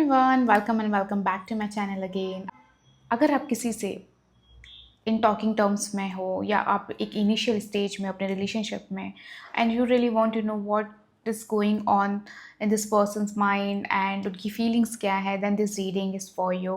Everyone, welcome and welcome back to my channel again. अगर आप किसी से इन टॉकिंग टर्म्स में हो या आप एक इनिशियल स्टेज में अपने रिलेशनशिप में and you really want to know what is going on in this persons mind and उनकी फीलिंग्स क्या है, then this reading is for you.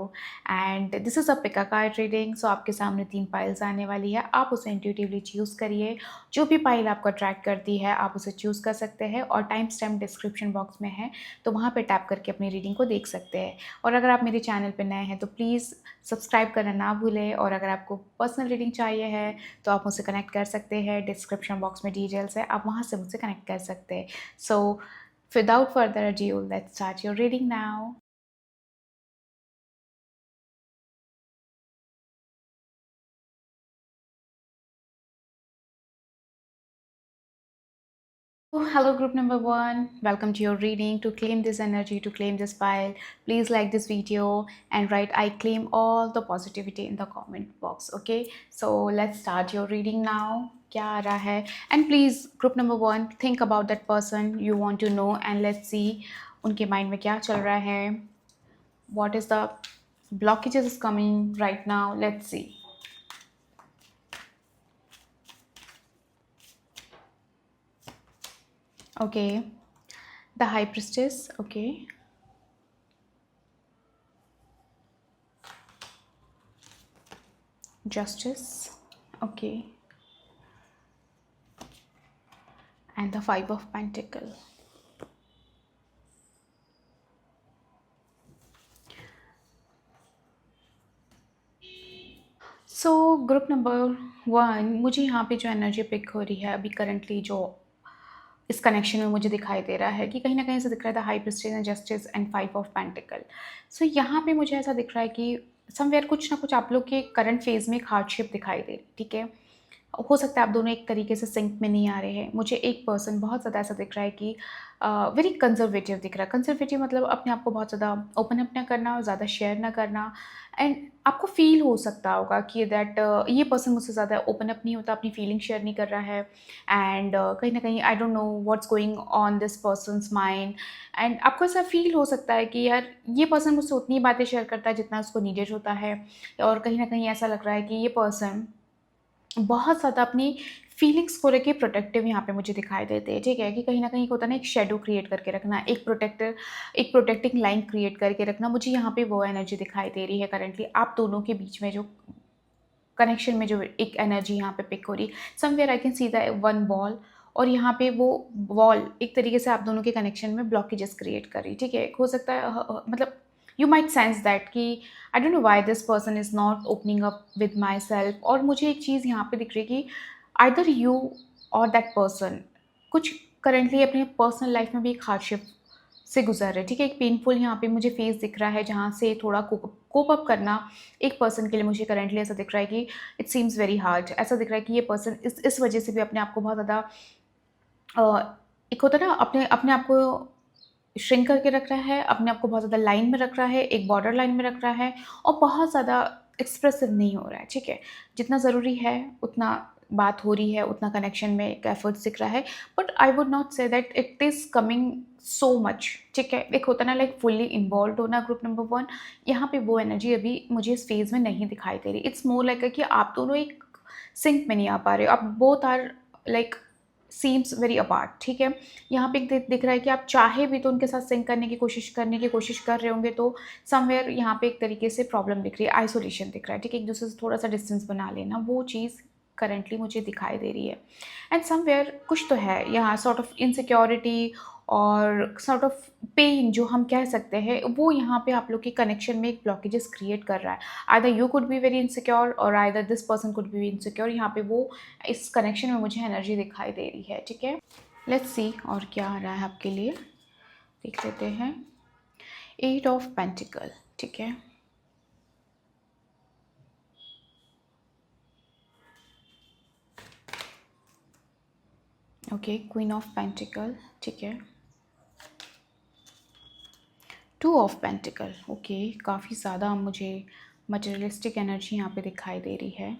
And this is a pick a card reading. So आपके सामने 3 piles आने वाली है, आप उसे इंट्यूटिवली चूज़ करिए। जो भी पाइल आपको अट्रैक्ट करती है आप उसे चूज़ कर सकते हैं और टाइम स्टैम्प डिस्क्रिप्शन बॉक्स में है, तो वहाँ पे टैप करके अपनी रीडिंग को देख सकते हैं। और अगर आप मेरे चैनल पे नए हैं तो प्लीज़ सब्सक्राइब करना ना भूलें। और अगर आपको पर्सनल रीडिंग चाहिए है तो आप मुझसे कनेक्ट कर सकते हैं, डिस्क्रिप्शन बॉक्स में डिटेल्स है, आप वहाँ से मुझसे कनेक्ट कर सकते हैं। So without further adieu, let's start your reading now. Oh, hello, group number one. Welcome to your reading. To claim this energy, to claim this file, please like this video and write "I claim all the positivity" in the comment box. Okay, so let's start your reading now. क्या आ रहा है? And please, group number one, think about that person you want to know and let's see उनके mind में क्या चल रहा है. What is the blockages is coming right now? Let's see. Okay, the High Priestess. Okay. Justice. Okay. And the Five of Pentacles. So group number one, मुझे यहाँ पे जो एनर्जी पिक हो रही है अभी करंटली, जो इस कनेक्शन में मुझे दिखाई दे रहा है कि कहीं ना कहीं ऐसा दिख रहा था high prestige and justice and five of pentacle. So यहाँ पे मुझे ऐसा दिख रहा है कि समवेयर कुछ ना कुछ आप लोग के करंट फेज में एक हार्डशिप दिखाई दे रही, ठीक है। हो सकता है आप दोनों एक तरीके से सिंक में नहीं आ रहे हैं। मुझे एक पर्सन बहुत ज़्यादा ऐसा दिख रहा है कि वेरी कंजर्वेटिव दिख रहा है। कंजर्वेटिव मतलब अपने आप को बहुत ज़्यादा ओपन अप ना करना और ज़्यादा शेयर ना करना। एंड आपको फील हो सकता होगा कि दैट ये पर्सन मुझसे ज़्यादा ओपन अप नहीं होता, अपनी फीलिंग शेयर नहीं कर रहा है। एंड कहीं ना कहीं I don't know what's going on this persons mind. And आपको ऐसा फील हो सकता है कि यार ये पर्सन मुझसे उतनी बातें शेयर करता है जितना उसको नीडेड होता है। और कहीं ना कहीं ऐसा लग रहा है कि ये पर्सन बहुत ज़्यादा अपनी फीलिंग्स को लेके प्रोटेक्टिव यहाँ पे मुझे दिखाई देते हैं, ठीक है। कि कहीं न कहीं होता है ना, एक शैडो क्रिएट करके रखना, एक प्रोटेक्टिंग लाइन क्रिएट करके रखना, मुझे यहाँ पे वो एनर्जी दिखाई दे रही है करंटली। आप दोनों के बीच में जो कनेक्शन में जो एक एनर्जी यहाँ पे पिक हो रही है, somewhere I can see the one wall. और यहाँ पे वो वॉल एक तरीके से आप दोनों के कनेक्शन में ब्लॉकेजेस क्रिएट कर रही है, ठीक है। हो सकता है मतलब यू माइट सेंस दैट कि I don't know why this person is not opening up with my self. और मुझे एक चीज़ यहाँ पे दिख रही है कि आइदर यू और दैट पर्सन कुछ करेंटली अपने पर्सनल लाइफ में भी एक हार्डशिप से गुजर रहे हैं, ठीक है। एक पेनफुल यहाँ पे मुझे फेस दिख रहा है जहाँ से थोड़ा कोप अप करना एक पर्सन के लिए मुझे करेंटली ऐसा दिख रहा है कि इट सीम्स वेरी हार्ड। ऐसा दिख रहा है कि ये पर्सन इस वजह से भी अपने आप को बहुत ज़्यादा एक होता है ना, अपने अपने आप को श्रिंक करके रख रहा है, अपने आप को बहुत ज़्यादा लाइन में रख रहा है, एक बॉर्डर लाइन में रख रहा है और बहुत ज़्यादा एक्सप्रेसिव नहीं हो रहा है, ठीक है। जितना ज़रूरी है उतना बात हो रही है, उतना कनेक्शन में एक एफर्ट्स दिख रहा है, but I would not say that it is coming so much, ठीक है। एक होता है ना लाइक फुल्ली इन्वॉल्व होना, ग्रुप नंबर वन, यहाँ पे वो एनर्जी अभी मुझे इस फेज़ में नहीं दिखाई दे रही। इट्स मोर लाइक कि आप दोनों एक सिंक में नहीं आ पा रहे हो, आप both are like seems very apart, ठीक है। यहाँ पे दिख रहा है कि आप चाहे भी तो उनके साथ सिंक करने की कोशिश कर रहे होंगे, तो समवेयर यहाँ पे एक तरीके से प्रॉब्लम दिख रही है, आइसोलेशन दिख रहा है, ठीक है। एक दूसरे से थोड़ा सा डिस्टेंस बना लेना, वो चीज़ करंटली मुझे दिखाई दे रही है। एंड समवेयर कुछ तो है यहाँ, सॉर्ट ऑफ इनसिक्योरिटी और सॉर्ट ऑफ पेन जो हम कह सकते हैं, वो यहाँ पे आप लोग के कनेक्शन में एक ब्लॉकेजेस क्रिएट कर रहा है। Either you could be very insecure or either this person could be insecure. यहाँ पे वो इस कनेक्शन में मुझे एनर्जी दिखाई दे रही है, ठीक है। लेट्स सी और क्या आ रहा है आपके लिए, देख लेते हैं। 8 ऑफ पेंटिकल, ठीक है। ओके, क्वीन ऑफ पेंटिकल, ठीक है। 2 ऑफ पेंटिकल, ओके। काफ़ी ज़्यादा मुझे मटेरियलिस्टिक एनर्जी यहाँ पे दिखाई दे रही है।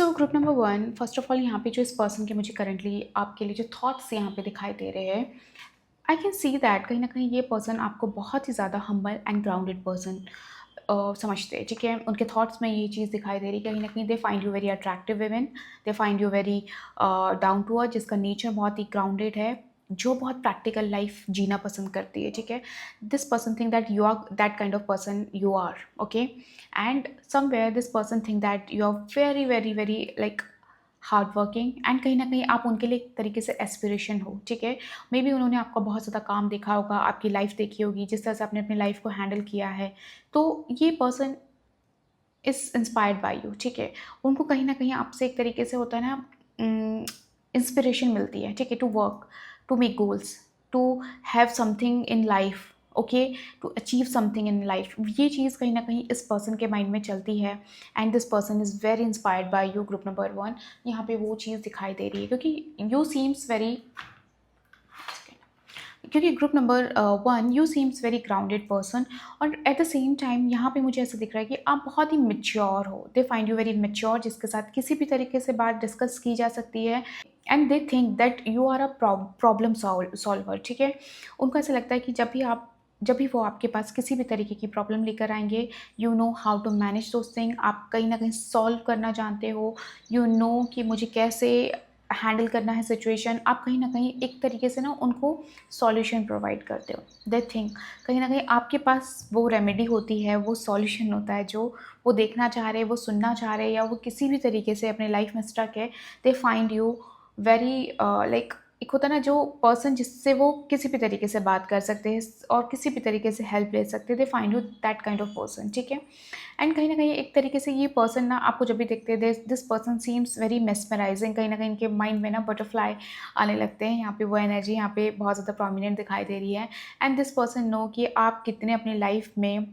सो group number 1, first of all यहाँ पे जो इस पर्सन के मुझे करंटली आपके लिए जो थॉट्स यहाँ पे दिखाई दे रहे हैं, आई कैन सी दैट कहीं न कहीं ये पर्सन आपको बहुत ही ज़्यादा हम्बल एंड ग्राउंडेड पर्सन समझते हैं, ठीक है? उनके थॉट्स में ये चीज़ दिखाई दे रही है, कहीं न कहीं they find you very attractive women, they find you very down to earth, जिसका नेचर बहुत ही ग्राउंडेड है, जो बहुत प्रैक्टिकल लाइफ जीना पसंद करती है, ठीक है? This person think that you are that kind of person you are, okay? And somewhere this person think that you are very, very, very like hard working, and कहीं न कहीं आप उनके लिए एक तरीके से एस्पिरेशन हो, ठीक है? मे बी उन्होंने आपका बहुत ज़्यादा काम देखा होगा, आपकी लाइफ़ देखी होगी, जिस तरह से आपने अपनी लाइफ़ को हैंडल किया है, तो ये person is inspired by you, ठीक है? उनको कहीं न कहीं आपसे एक तरीके से होता है ना, इंस्पिरेशन मिलती है, ठीक है? To work, to make goals, to have something in life, okay? To achieve something in life, ये चीज़ कहीं न कहीं इस पर्सन के माइंड में चलती है, and this person is very inspired by you group number 1। यहाँ पे वो चीज़ दिखाई दे रही है, क्योंकि यू सीम्स वेरी, क्योंकि group number 1 you seems very grounded person, और एट द सेम टाइम यहाँ पे मुझे ऐसा दिख रहा है कि आप बहुत ही मैच्योर हो, दे फाइंड यू वेरी मैच्योर, जिसके साथ किसी भी तरीके से बात डिस्कस की जा सकती है, and they think that you are a problem solver, ठीक है? उनको ऐसा लगता है कि जब भी वो आपके पास किसी भी तरीके की प्रॉब्लम लेकर आएंगे, you know how to manage those thing, आप कहीं ना कहीं सॉल्व करना जानते हो, यू नो कि मुझे कैसे हैंडल करना है सिचुएशन, आप कहीं ना कहीं एक तरीके से ना उनको सॉल्यूशन प्रोवाइड करते हो, दे थिंक कहीं ना कहीं आपके पास वो रेमेडी होती है, वो सॉल्यूशन होता है जो वो देखना चाह रहे हैं, वो सुनना चाह रहे हैं, या वो किसी भी तरीके से अपने लाइफ में स्टक है, they find you very like, एक होता है ना जो पर्सन जिससे वो किसी भी तरीके से बात कर सकते हैं और किसी भी तरीके से हेल्प ले सकते हैं, दे find you that kind of person, ठीक है? एंड कहीं न कहीं एक तरीके से ये पर्सन ना आपको जब भी देखते हैं, this person seems very mesmerising, कहीं न कहीं इनके माइंड में ना बटरफ्लाई आने लगते हैं, यहाँ पे वो एनर्जी यहाँ पे बहुत ज़्यादा प्रोमिनेंट दिखाई दे रही है, एंड दिस पर्सन नो कि आप कितने अपनी लाइफ में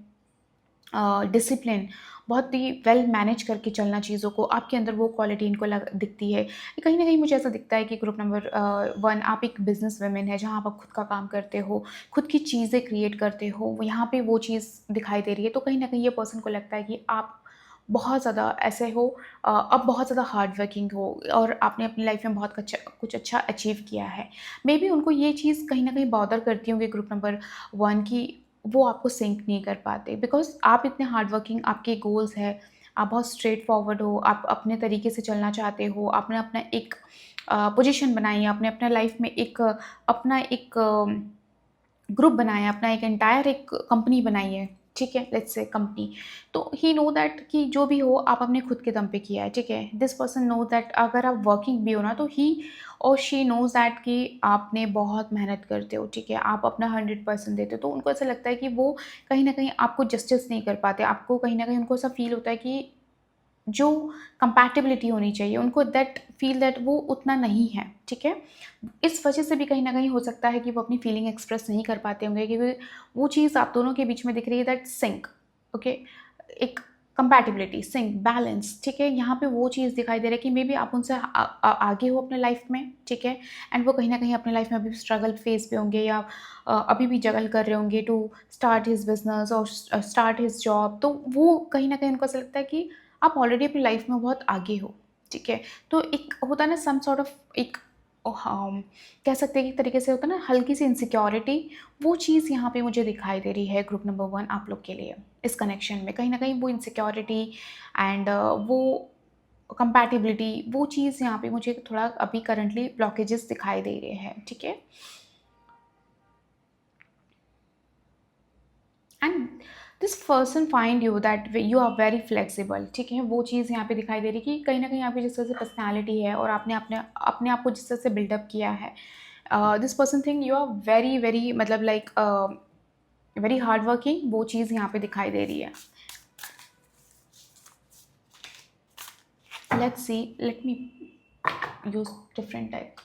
डिसिप्लिन, बहुत ही वेल मैनेज करके चलना चीज़ों को, आपके अंदर वो क्वालिटी इनको दिखती है। कहीं ना कहीं मुझे ऐसा दिखता है कि ग्रुप नंबर 1 आप एक बिजनेस वुमेन है, जहाँ आप खुद का काम करते हो, खुद की चीज़ें क्रिएट करते हो, यहाँ पे वो चीज़ दिखाई दे रही है, तो कहीं ना कहीं ये पर्सन को लगता है कि आप बहुत ज़्यादा ऐसे हो, अब बहुत ज़्यादा हार्ड वर्किंग हो, और आपने अपनी लाइफ में बहुत कुछ अच्छा अचीव किया है। मे बी उनको ये चीज़ कहीं ना कहीं बॉदर करती होंगी ग्रुप नंबर 1 की, वो आपको सिंक नहीं कर पाते, बिकॉज़ आप इतने हार्ड वर्किंग, आपके गोल्स है, आप बहुत स्ट्रेट फॉरवर्ड हो, आप अपने तरीके से चलना चाहते हो, आपने अपना एक पोजीशन बनाई है, आपने अपने लाइफ में एक अपना एक ग्रुप बनाया, अपना एक एंटायर एक कंपनी बनाई है, ठीक है? लेट्स से कंपनी, तो ही नो दैट कि जो भी हो आप अपने खुद के दम पे किया है, ठीक है? दिस पर्सन नो दैट अगर आप वर्किंग भी हो ना, तो ही और शी नोज़ दैट कि आपने बहुत मेहनत करते हो, ठीक है? आप अपना 100% देते हो, तो उनको ऐसा लगता है कि वो कहीं न कहीं आपको जस्टिस नहीं कर पाते, आपको कहीं न कहीं उनको ऐसा फ़ील होता है कि जो कंपैटिबिलिटी होनी चाहिए, उनको दैट फ़ील दैट वो उतना नहीं है, ठीक है? इस वजह से भी कहीं न कहीं हो सकता है कि वो अपनी फीलिंग एक्सप्रेस नहीं कर पाते होंगे, क्योंकि वो चीज़ आप दोनों के बीच में दिख रही है, दैट सिंक, ओके? एक कंपैटिबिलिटी, सिंक, बैलेंस, ठीक है? यहाँ पे वो चीज़ दिखाई दे रहा है कि मेबी आप उनसे आगे हो अपने लाइफ़ में, ठीक है? एंड वो कहीं न कहीं अपने लाइफ़ में अभी स्ट्रगल फ़ेज़ पे होंगे, या अभी भी जगल कर रहे होंगे टू स्टार्ट हिज़ बिज़नेस और स्टार्ट हिज़ जॉब, तो वो कहीं न कहीं उनको ऐसा लगता है कि आप ऑलरेडी अपनी लाइफ़ में बहुत आगे हो, ठीक है? तो एक होता है ना सम सॉर्ट ऑफ एक हम कह सकते हैं कि एक तरीके से होता है ना हल्की सी इनसिक्योरिटी, वो चीज़ यहाँ पे मुझे दिखाई दे रही है ग्रुप नंबर 1 आप लोग के लिए। इस कनेक्शन में कहीं न कहीं वो इनसिक्योरिटी एंड वो कंपैटिबिलिटी, वो चीज़ यहाँ पे मुझे थोड़ा अभी करंटली ब्लॉकेजेस दिखाई दे रहे हैं, ठीक है? And this person find you that you are very flexible, ठीक है? वो चीज़ यहाँ पे दिखाई दे रही है कि कहीं ना कहीं आपकी जिस तरह से पर्सनैलिटी है, और आपने अपने अपने आप को जिस तरह से बिल्डअप किया है, this person think you are very very मतलब लाइक वेरी हार्ड वर्किंग, वो चीज़ यहाँ पे दिखाई दे रही है। Let's see, let me use different type.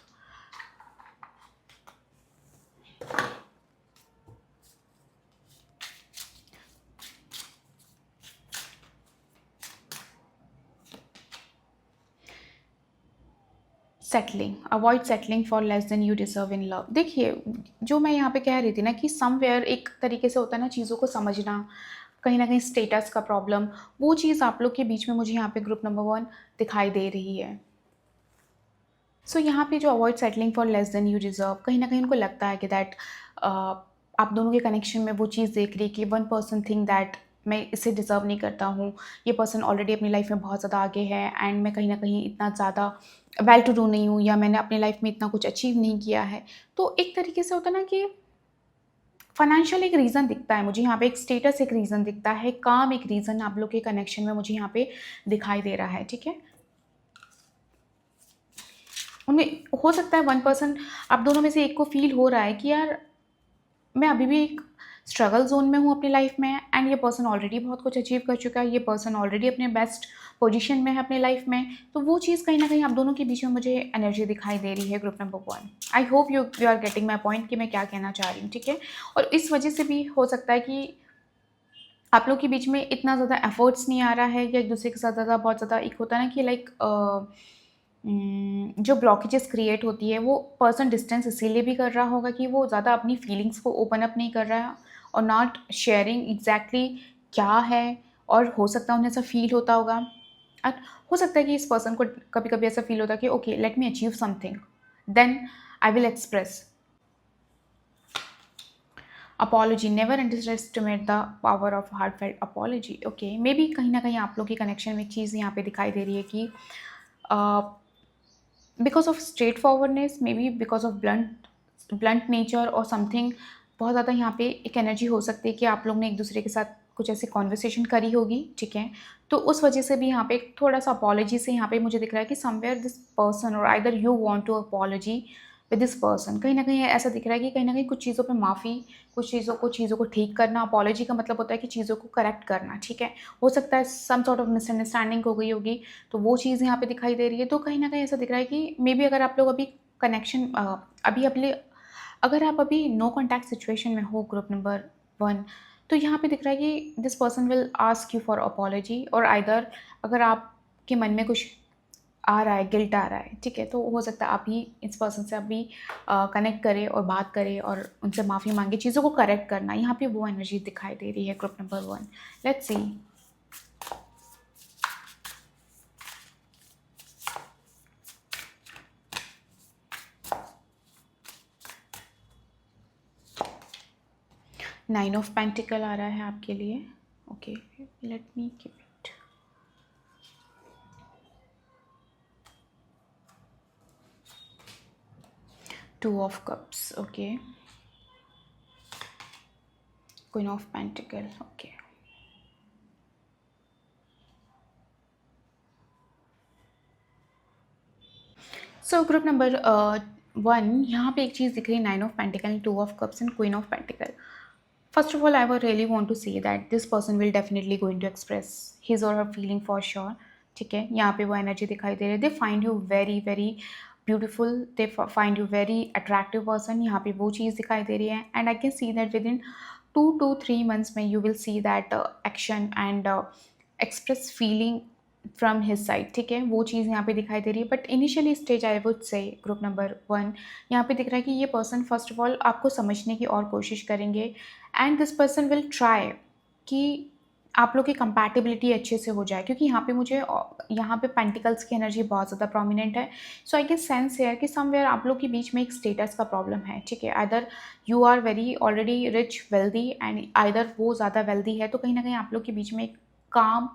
Settling, avoid settling for less than you deserve in love. देखिए, जो मैं यहाँ पे कह रही थी ना कि समवेयर एक तरीके से होता है ना चीज़ों को समझना, कहीं न कहीं स्टेटस का प्रॉब्लम, वो चीज़ आप लोग के बीच में मुझे यहाँ पे ग्रुप नंबर 1 दिखाई दे रही है। सो यहाँ पे जो avoid settling for less than you deserve, कहीं न कहीं उनको लगता है कि दैट आप दोनों के कनेक्शन में वो चीज़ देख रही है कि वन पर्सन थिंक दैट मैं इसे डिज़र्व नहीं करता हूँ। ये पर्सन ऑलरेडी अपनी लाइफ़ में बहुत ज़्यादा आगे है एंड मैं कहीं न कहीं इतना ज़्यादा वेल टू डू नहीं हूँ, या मैंने अपनी लाइफ़ में इतना कुछ अचीव नहीं किया है। तो एक तरीके से होता है ना कि फाइनेंशियल एक रीज़न दिखता है मुझे यहाँ पे, एक स्टेटस एक रीज़न दिखता है, काम एक रीज़न आप लोग के कनेक्शन में मुझे यहाँ पे दिखाई दे रहा है, ठीक है? उनमें हो सकता है वन पर्सन, आप दोनों में से एक को फ़ील हो रहा है कि यार मैं अभी भी एक स्ट्रगल ज़ोन में हूँ अपनी लाइफ़ में, एंड ये पर्सन ऑलरेडी बहुत कुछ अचीव कर चुका है, ये पर्सन ऑलरेडी अपने बेस्ट पोजीशन में है अपनी लाइफ़ में। तो वो चीज़ कहीं न कहीं आप दोनों के बीच में मुझे एनर्जी दिखाई दे रही है group number 1। I hope you you are getting my point कि मैं क्या कहना चाह रही हूँ, ठीक है? और इस वजह से भी हो सकता है कि आप लोग के बीच में इतना ज़्यादा एफर्ट्स नहीं आ रहा है, या एक-दूसरे के साथ ज़्यादा बहुत ज़्यादा एक होता है ना कि लाइक जो ब्लॉकेजेस क्रिएट होती है, वो पर्सन डिस्टेंस इसीलिए भी कर रहा होगा कि वो ज़्यादा अपनी फीलिंग्स को ओपन अप नहीं कर रहा है और नॉट शेयरिंग एग्जैक्टली क्या है, और हो सकता है उन्हें ऐसा फील होता होगा। और हो सकता है कि इस पर्सन को कभी-कभी ऐसा फील होता है कि okay let me achieve something, then I will express. Apology, never underestimate the power of heartfelt apology. Okay, may be कहीं न कहीं आप लोग के कनेक्शन में एक चीज़ यहाँ पे दिखाई दे रही है कि because of straight forwardness, may be because of blunt nature और समथिंग, बहुत ज़्यादा यहाँ पे एक एनर्जी हो सकती है कि आप लोग ने एक-दूसरे के साथ कुछ ऐसी कन्वर्सेशन करी होगी, ठीक है? तो उस वजह से भी यहाँ पे थोड़ा-सा अपॉलॉजी से यहाँ पे मुझे दिख रहा है कि समवेयर दिस पर्सन और either you want to apology with this person, कहीं न कहीं ऐसा दिख रहा है कि कहीं न कहीं कुछ चीज़ों पे माफ़ी, कुछ चीज़ों को ठीक करना। अपॉलॉजी का मतलब होता है कि चीज़ों को करेक्ट करना, ठीक है? हो सकता है सम सॉर्ट ऑफ मिसअंडरस्टैंडिंग हो गई होगी, तो वो चीज़ यहाँ पे दिखाई दे रही है। तो कहीं न कहीं ऐसा दिख रहा है कि मे बी अगर आप लोग अभी कनेक्शन अभी अपने अगर आप अभी नो कॉन्टैक्ट सिचुएशन में हो ग्रुप नंबर 1, तो यहाँ पे दिख रहा है कि this person will ask you for apology, और आइदर अगर आपके मन में कुछ आ रहा है, गिल्ट आ रहा है, ठीक है? तो हो सकता है आप ही इस पर्सन से अभी कनेक्ट करें और बात करें और उनसे माफ़ी माँगे, चीज़ों को करेक्ट करना, यहाँ पे वो एनर्जी दिखाई दे रही है group number 1। Let's see. Nine of pentacle आ रहा है आपके लिए। Okay, let me keep it. Two of cups, okay. Queen of pentacle, okay. So group number 1, यहाँ पे एक चीज़ दिख रही है, nine of pentacle, two of cups and queen of pentacle. First of all, I would really want to say that this person will definitely going to express his or her feeling for sure. ठीक है, यहाँ पे वो energy दिखाई दे रही है। They find you very very beautiful, they find you very attractive person, यहाँ पे वो चीज़ दिखाई दे रही है। And I can see that with in 2 to 3 months में you will see that action and express feeling from his side, ठीक है? वो चीज़ यहाँ पे दिखाई दे रही है। But initially stage I would say group number 1, यहाँ पे दिख रहा है कि ये पर्सन फर्स्ट ऑफ ऑल आपको समझने की और कोशिश करेंगे, and this person will try कि आप लोग की कंपैटिबिलिटी अच्छे से हो जाए, क्योंकि यहाँ पे मुझे यहाँ पे पेंटिकल्स की एनर्जी बहुत ज़्यादा प्रोमिनेंट है। सो आई गेट सेंस है कि समवेयर आप लोग के बीच में एक स्टेटस का प्रॉब्लम है, ठीक है? Either you are very already rich wealthy, and either वो ज़्यादा वेल्दी है, तो कहीं ना कहीं आप लोग के बीच में एक काम,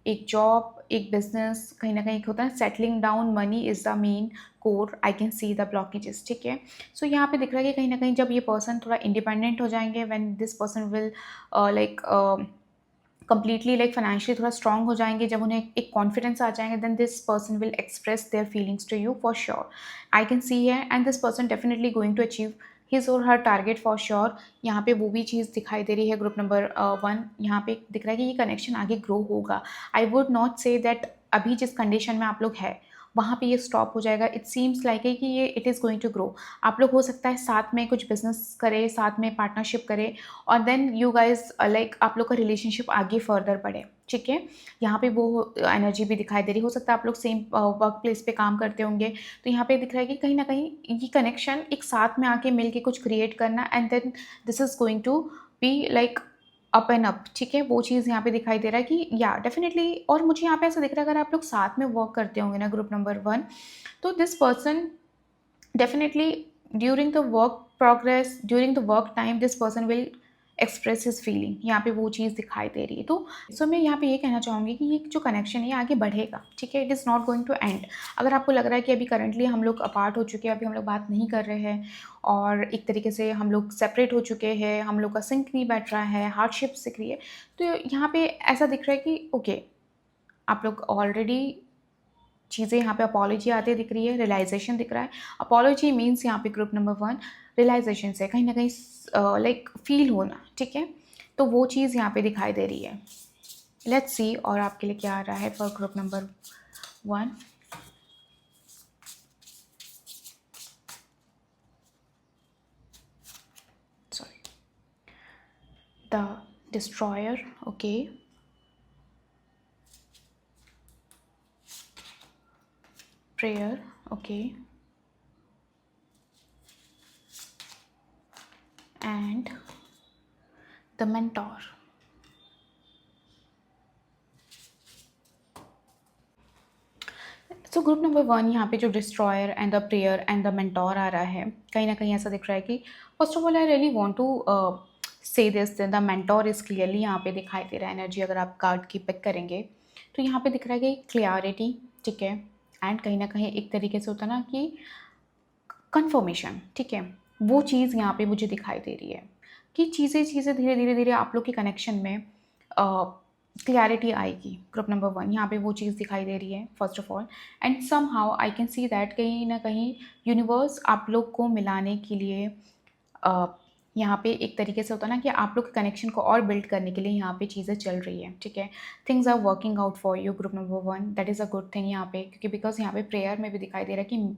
एक जॉब, एक बिजनेस, कहीं ना कहीं एक होता है settling down, money is the main core, I can see the blockages, ठीक है? सो यहाँ पे दिख रहा है कि कहीं ना कहीं जब ये पर्सन थोड़ा इंडिपेंडेंट हो जाएंगे, when this person will like completely like financially थोड़ा स्ट्रांग हो जाएंगे, जब उन्हें एक कॉन्फिडेंस आ जाएंगे, then this person will express their feelings to you for sure, I can see है। And this person definitely going to achieve his or her target for sure, यहाँ पे वो भी चीज़ दिखाई दे रही है ग्रुप नंबर 1। यहाँ पे दिख रहा है कि ये कनेक्शन आगे ग्रो होगा। आई वुड नॉट से दैट अभी जिस कंडीशन में आप लोग हैं वहाँ पे ये स्टॉप हो जाएगा। इट सीम्स लाइक है कि ये it is going to grow. आप लोग हो सकता है साथ में कुछ बिजनेस करें, साथ में पार्टनरशिप करें, और देन यू गाइज लाइक आप लोग का रिलेशनशिप आगे फर्दर बढ़े, ठीक है? यहाँ पे वो एनर्जी भी दिखाई दे रही। हो सकता है आप लोग सेम वर्क प्लेस पे काम करते होंगे, तो यहाँ पे दिख रहा है कि कहीं ना कहीं ये कनेक्शन एक साथ में आके मिल के कुछ क्रिएट करना, and then this is going to be like up and up, ठीक है, वो चीज़ यहाँ पे दिखाई दे रहा है कि या डेफिनेटली। और मुझे यहाँ पे ऐसा दिख रहा है, अगर आप लोग साथ में वर्क करते होंगे ना ग्रुप नंबर 1, तो this person definitely during the work progress, during the work time, this person will express his feeling, यहाँ पे वो चीज़ दिखाई दे रही है। तो सो मैं यहाँ पे ये कहना चाहूँगी कि ये जो कनेक्शन है ये आगे बढ़ेगा, ठीक है, it is not going to end. अगर आपको लग रहा है कि अभी करंटली हम लोग अपार्ट हो चुके हैं, अभी हम लोग बात नहीं कर रहे हैं और एक तरीके से हम लोग सेपरेट हो चुके हैं, हम लोग का सिंक नहीं बैठ रहा है, हार्डशिप्स दिख रही है, तो यहाँ पे ऐसा दिख रहा है कि ओके, आप लोग ऑलरेडी चीज़ें यहाँ पे अपॉलॉजी आते दिख रही है, रियलाइजेशन दिख रहा है। अपॉलॉजी मीन्स यहाँ पे ग्रुप नंबर 1 रियलाइजेशन से कहीं ना कहीं लाइक फील होना, ठीक है, तो वो चीज़ यहाँ पे दिखाई दे रही है। लेट्स सी और आपके लिए क्या आ रहा है for group number 1। Sorry, the destroyer, okay, prayer, okay, and the mentor. So group number 1 यहाँ पे जो destroyer and the prayer and the mentor आ रहा है, कहीं ना कहीं ऐसा दिख रहा है कि first of all I really want to say this, the mentor is clearly यहाँ पे दिखाई दे रहा है एनर्जी। अगर आप कार्ड की पिक करेंगे तो यहाँ पे दिख रहा है कि क्लियरिटी, ठीक है, एंड कहीं ना कहीं एक तरीके से होता ना कि कन्फर्मेशन, ठीक है, वो चीज़ यहाँ पे मुझे दिखाई दे रही है कि चीज़ें चीज़ें धीरे धीरे धीरे आप लोग के कनेक्शन में क्लैरिटी आएगी। ग्रुप नंबर 1 यहाँ पे वो चीज़ दिखाई दे रही है first of all, and somehow I can see that कहीं ना कहीं यूनिवर्स आप लोग को मिलाने के लिए यहाँ पे एक तरीके से होता है ना कि आप लोग के कनेक्शन को और बिल्ड करने के लिए यहाँ पे चीज़ें चल रही है, ठीक है, things are working out for you group number 1, that is a good thing यहाँ पे, क्योंकि बिकॉज यहाँ पे प्रेयर में भी दिखाई दे रहा है कि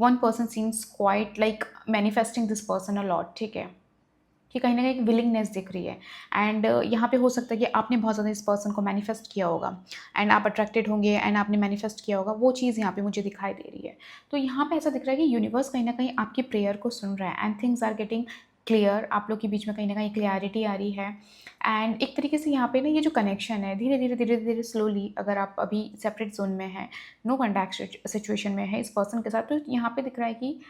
one person seems quite like manifesting this person a lot, ठीक है, कि कहीं ना कहीं एक विलिंगनेस दिख रही है। एंड यहाँ पे हो सकता है कि आपने बहुत ज़्यादा इस पर्सन को मैनिफेस्ट किया होगा एंड आप अट्रैक्टेड होंगे एंड आपने मैनिफेस्ट किया होगा, वो चीज़ यहाँ पे मुझे दिखाई दे रही है। तो यहाँ पे ऐसा दिख रहा है कि यूनिवर्स कहीं ना कहीं आपकी प्रेयर को सुन रहा है and things are getting clear, आप लोग के बीच में कहीं ना कहीं क्लियरिटी आ रही है। एंड एक तरीके से यहाँ पे ना ये जो कनेक्शन है धीरे धीरे धीरे धीरे स्लोली, अगर आप अभी सेपरेट जोन में है, नो कॉन्टैक्ट सिचुएशन में है इस पर्सन के साथ, तो यहाँ पे दिख रहा है कि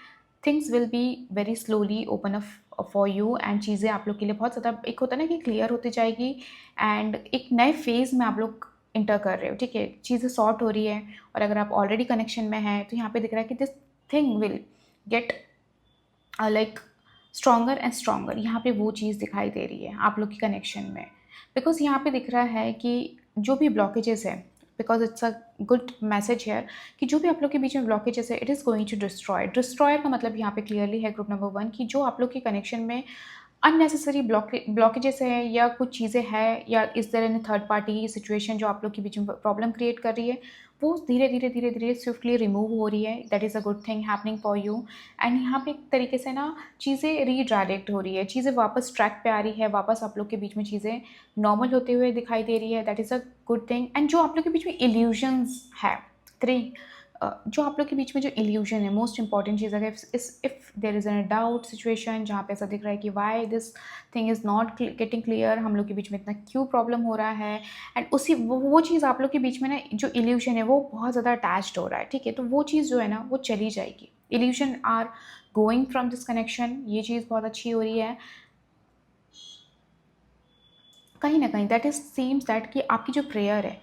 things will be very slowly open up for you and चीज़ें आप लोग के लिए बहुत ज़्यादा एक होता है ना कि क्लियर होती जाएगी एंड एक नए फेज़ में आप लोग इंटर कर रहे हो, ठीक है, चीज़ें सॉर्ट हो रही है। और अगर आप ऑलरेडी कनेक्शन में हैं तो यहाँ पे दिख रहा है कि this thing will get like stronger and stronger, यहाँ पे वो चीज़ दिखाई दे रही है आप लोग की कनेक्शन में। बिकॉज यहाँ पे दिख रहा है कि जो भी ब्लॉकेजेस है, because it's a good message है कि जो भी आप लोग के बीच में ब्लॉकेजेस है it is going to destroy. Destroyer का मतलब यहाँ पे क्लियरली है ग्रुप नंबर 1 की जो आप लोग के कनेक्शन में अननेसेसरी ब्लॉकेजेस है या कुछ चीज़ें हैं या इस तरह ने थर्ड पार्टी सिचुएशन जो आप लोग के बीच में प्रॉब्लम क्रिएट कर रही है, वो धीरे धीरे धीरे धीरे स्विफ्टली रिमूव हो रही है। That is a good thing happening for you. And यहाँ पे एक तरीके से ना चीज़ें रीडायरेक्ट हो रही है, चीज़ें वापस ट्रैक पे आ रही है, वापस आप लोग के बीच में चीज़ें नॉर्मल होते हुए दिखाई दे रही है। That is a good thing. And जो आप लोग के बीच में इल्यूजन्स है, 3 जो आप लोग के बीच में जो इल्यूजन है, मोस्ट इंपॉर्टेंट चीज़ है if there is an doubt situation जहाँ पे ऐसा दिख रहा है कि why this thing is not getting clear, हम लोग के बीच में इतना क्यों प्रॉब्लम हो रहा है, एंड उसी वो चीज़ आप लोग के बीच में ना जो इल्यूजन है वो बहुत ज़्यादा अटैच्ड हो रहा है, ठीक है, तो वो चीज़ जो है ना वो चली जाएगी। Illusion are going from this connection, ये चीज़ बहुत अच्छी हो रही है। कहीं ना कहीं दैट इज सीम्स दैट कि आपकी जो प्रेयर है,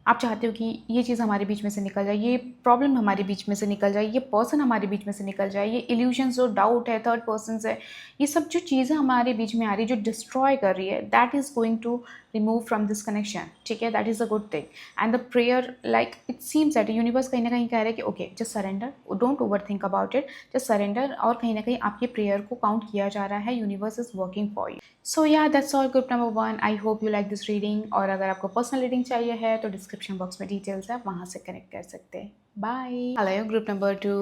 आप चाहते हो कि ये चीज़ हमारे बीच में से निकल जाए, ये प्रॉब्लम हमारे बीच में से निकल जाए, ये पर्सन हमारे बीच में से निकल जाए, ये इल्यूजन जो डाउट है, थर्ड पर्सन है, ये सब जो चीज़ें हमारे बीच में आ रही है जो डिस्ट्रॉय कर रही है, that is going to remove from this connection, ठीक है, that is a good thing. And the prayer like it seems that universe कहीं ना कहीं कह रहा है कि okay just surrender, don't overthink about it, just surrender, और कहीं ना कहीं आपके प्रेयर को काउंट किया जा रहा है, universe is working for you. So yeah that's all group number 1, I hope you like this reading. और अगर आपको पर्सनल रीडिंग चाहिए है तो डिस्क्रिप्शन बॉक्स में डिटेल्स है, वहाँ से कनेक्ट कर सकते हैं। Bye. Hello group number 2,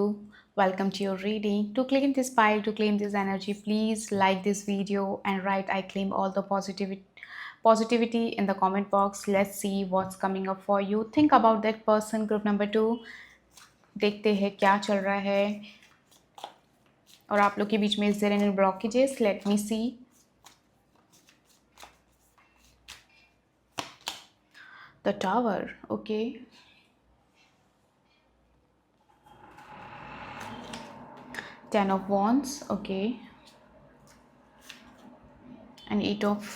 welcome to your reading. To claim this pile, to claim this energy, please like this video and write I claim all the positivity in the comment box. Let's see what's coming up for you. Think about that person, group number 2. देखते हैं क्या चल रहा है और आप लोग के बीच में is there any blockages? Let me see. The tower, okay, 10 of wands, okay, and 8 of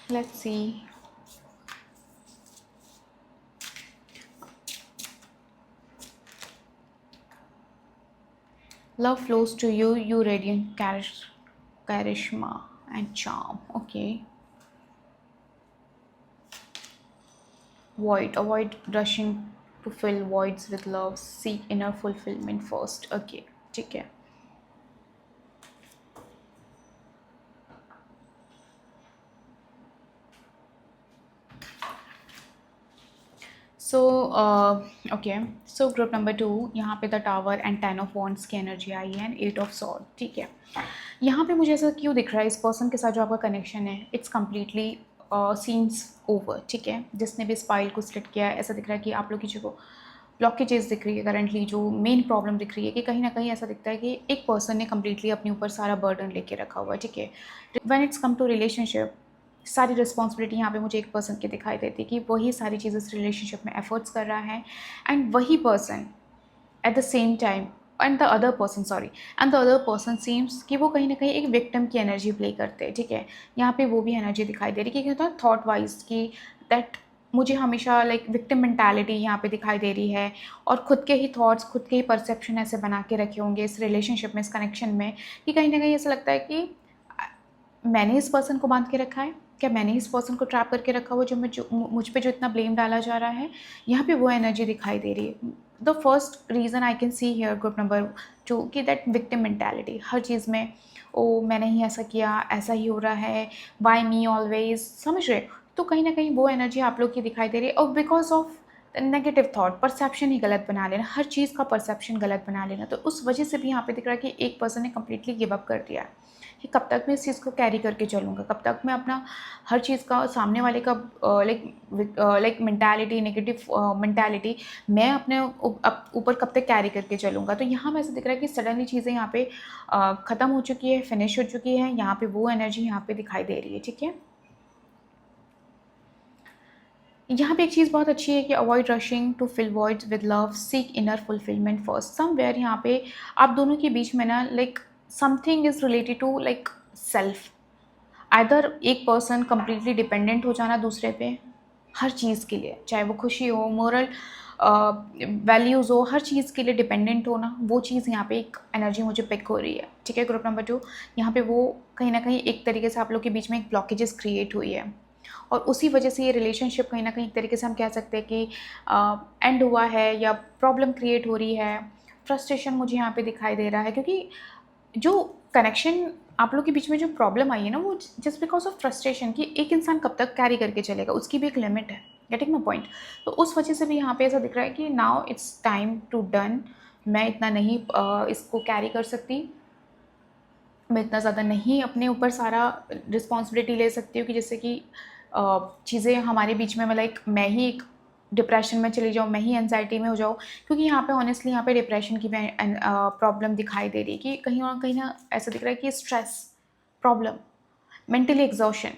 let's see. Love flows to you, you radiant charisma and charm, okay. Avoid rushing to fill voids with love, seek inner fulfillment first, okay, ठीक है. So okay, so group number 2, यहाँ पे the tower and 10 of wands की energy आई है and 8 of sword, ठीक है. यहाँ पे मुझे ऐसा क्यों दिख रहा है, इस पर्सन के साथ जो आपका कनेक्शन है इट्स कम्प्लीटली सीन्स ओवर, ठीक है. जिसने भी स्पाइल को स्लिट किया है, ऐसा दिख रहा है कि आप लोग की जो ब्लॉकेजेस दिख रही है करंटली, जो मेन प्रॉब्लम दिख रही है कि कहीं ना कहीं ऐसा दिखता है कि एक पर्सन ने कम्प्लीटली अपने ऊपर सारा बर्डन लेके रखा हुआ है, ठीक है. When it's come to relationship, सारी रिस्पॉन्सिबिलिटी यहाँ पे मुझे एक पर्सन की दिखाई देती है कि वही सारी चीज़ें इस रिलेशनशिप में एफर्ट्स कर रहा है एंड वही person at the same time and the other person seems कि वो कहीं ना कहीं एक विक्टिम की एनर्जी प्ले करते हैं, ठीक है. यहाँ पे वो भी एनर्जी दिखाई दे रही है कि क्या थॉट वाइज की दैट मुझे हमेशा लाइक विक्टिम मेंटालिटी यहाँ पे दिखाई दे रही है और खुद के ही थॉट्स, खुद के ही परसेप्शन ऐसे बना के रखे होंगे इस रिलेशनशिप में, इस कनेक्शन में, कि कहीं ना कहीं ऐसा लगता है कि मैंने इस पर्सन को बांध के रखा है, क्या मैंने इस पर्सन को ट्रैप करके रखा हुआ, जो मुझ पे जो इतना ब्लेम डाला जा रहा है. यहाँ पे वो एनर्जी दिखाई दे रही है. The first reason I can see here group number 2 कि दैट विक्टिम मेंटालिटी, हर चीज़ में ओ मैंने ही ऐसा किया, ऐसा ही हो रहा है, बाय मी ऑलवेज, समझ रहे. तो कहीं ना कहीं वो एनर्जी आप लोग की दिखाई दे रही है और because of negative thought, perception ही गलत बना लेना, हर चीज़ का परसेप्शन गलत बना लेना, तो उस वजह से भी यहाँ पे दिख रहा है कि एक पर्सन ने कम्प्लीटली गिव अप कर दिया है कि कब तक मैं इस चीज़ को कैरी करके चलूँगा, कब तक मैं अपना हर चीज़ का सामने वाले का लाइक मेंटालिटी, नेगेटिव मेंटालिटी मैं अपने ऊपर कब तक कैरी करके चलूँगा. तो यहाँ में ऐसा दिख रहा है कि सडनली चीज़ें यहाँ पे ख़त्म हो चुकी है, फिनिश हो चुकी है. यहाँ पे वो एनर्जी यहाँ पे दिखाई दे रही है, ठीक है. यहाँ पे एक चीज़ बहुत अच्छी है कि avoid rushing to fill voids with love, seek inner fulfilment first. Somewhere यहाँ पे आप दोनों के बीच में ना like something is related to like self, either एक पर्सन कम्प्लीटली डिपेंडेंट हो जाना दूसरे पे हर चीज़ के लिए, चाहे वो खुशी हो, मोरल वैल्यूज़ हो, हर चीज़ के लिए डिपेंडेंट होना, वो चीज़ यहाँ पे एक एनर्जी मुझे पिक हो रही है, ठीक है. ग्रुप नंबर 2, यहाँ पे वो कहीं ना कहीं एक तरीके से आप लोग के बीच में एक ब्लॉकेजेस क्रिएट हुई है और उसी वजह से ये रिलेशनशिप कहीं ना कहीं एक तरीके से हम कह सकते हैं कि एंड हुआ है या प्रॉब्लम क्रिएट हो रही है. फ्रस्ट्रेशन मुझे यहाँ पे दिखाई दे रहा है क्योंकि जो कनेक्शन आप लोग के बीच में जो प्रॉब्लम आई है ना, वो जस्ट बिकॉज ऑफ फ्रस्ट्रेशन कि एक इंसान कब तक कैरी करके चलेगा, उसकी भी एक लिमिट है. Getting my point. तो उस वजह से भी यहाँ पे ऐसा दिख रहा है कि now it's time to done. मैं इतना नहीं इसको कैरी कर सकती, मैं इतना ज़्यादा नहीं अपने ऊपर सारा रिस्पॉन्सिबिलिटी ले सकती हूँ कि जैसे कि चीज़ें हमारे बीच में लाइक मैं ही एक डिप्रेशन में चली जाऊँ, मैं ही एनजाइटी में हो जाऊँ. क्योंकि यहाँ पे ऑनेस्टली यहाँ पे डिप्रेशन की भी प्रॉब्लम दिखाई दे रही है कि कहीं ना ऐसा दिख रहा है कि stress problem, mentally exhaustion.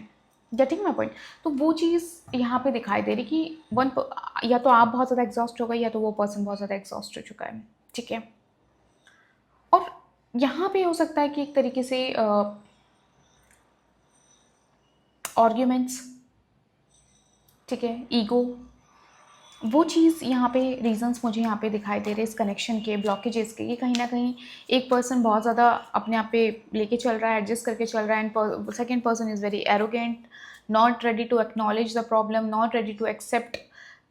Getting my point. तो वो चीज़ यहाँ पे दिखाई दे रही कि या तो आप बहुत ज़्यादा एग्जॉस्ट हो गए या तो वो पर्सन बहुत ज़्यादा एग्जॉस्ट हो चुका है, ठीक है. और यहाँ पे हो सकता है कि एक तरीके से आर्ग्यूमेंट्स, ठीक है, ईगो, वो चीज़ यहाँ पे रीजंस मुझे यहाँ पे दिखाई दे रहे हैं इस कनेक्शन के, ब्लॉकेजेस के, कि कहीं ना कहीं एक पर्सन बहुत ज़्यादा अपने आप पे लेके चल रहा है, एडजस्ट करके चल रहा है and second person is very arrogant, not ready to acknowledge the problem, not ready to accept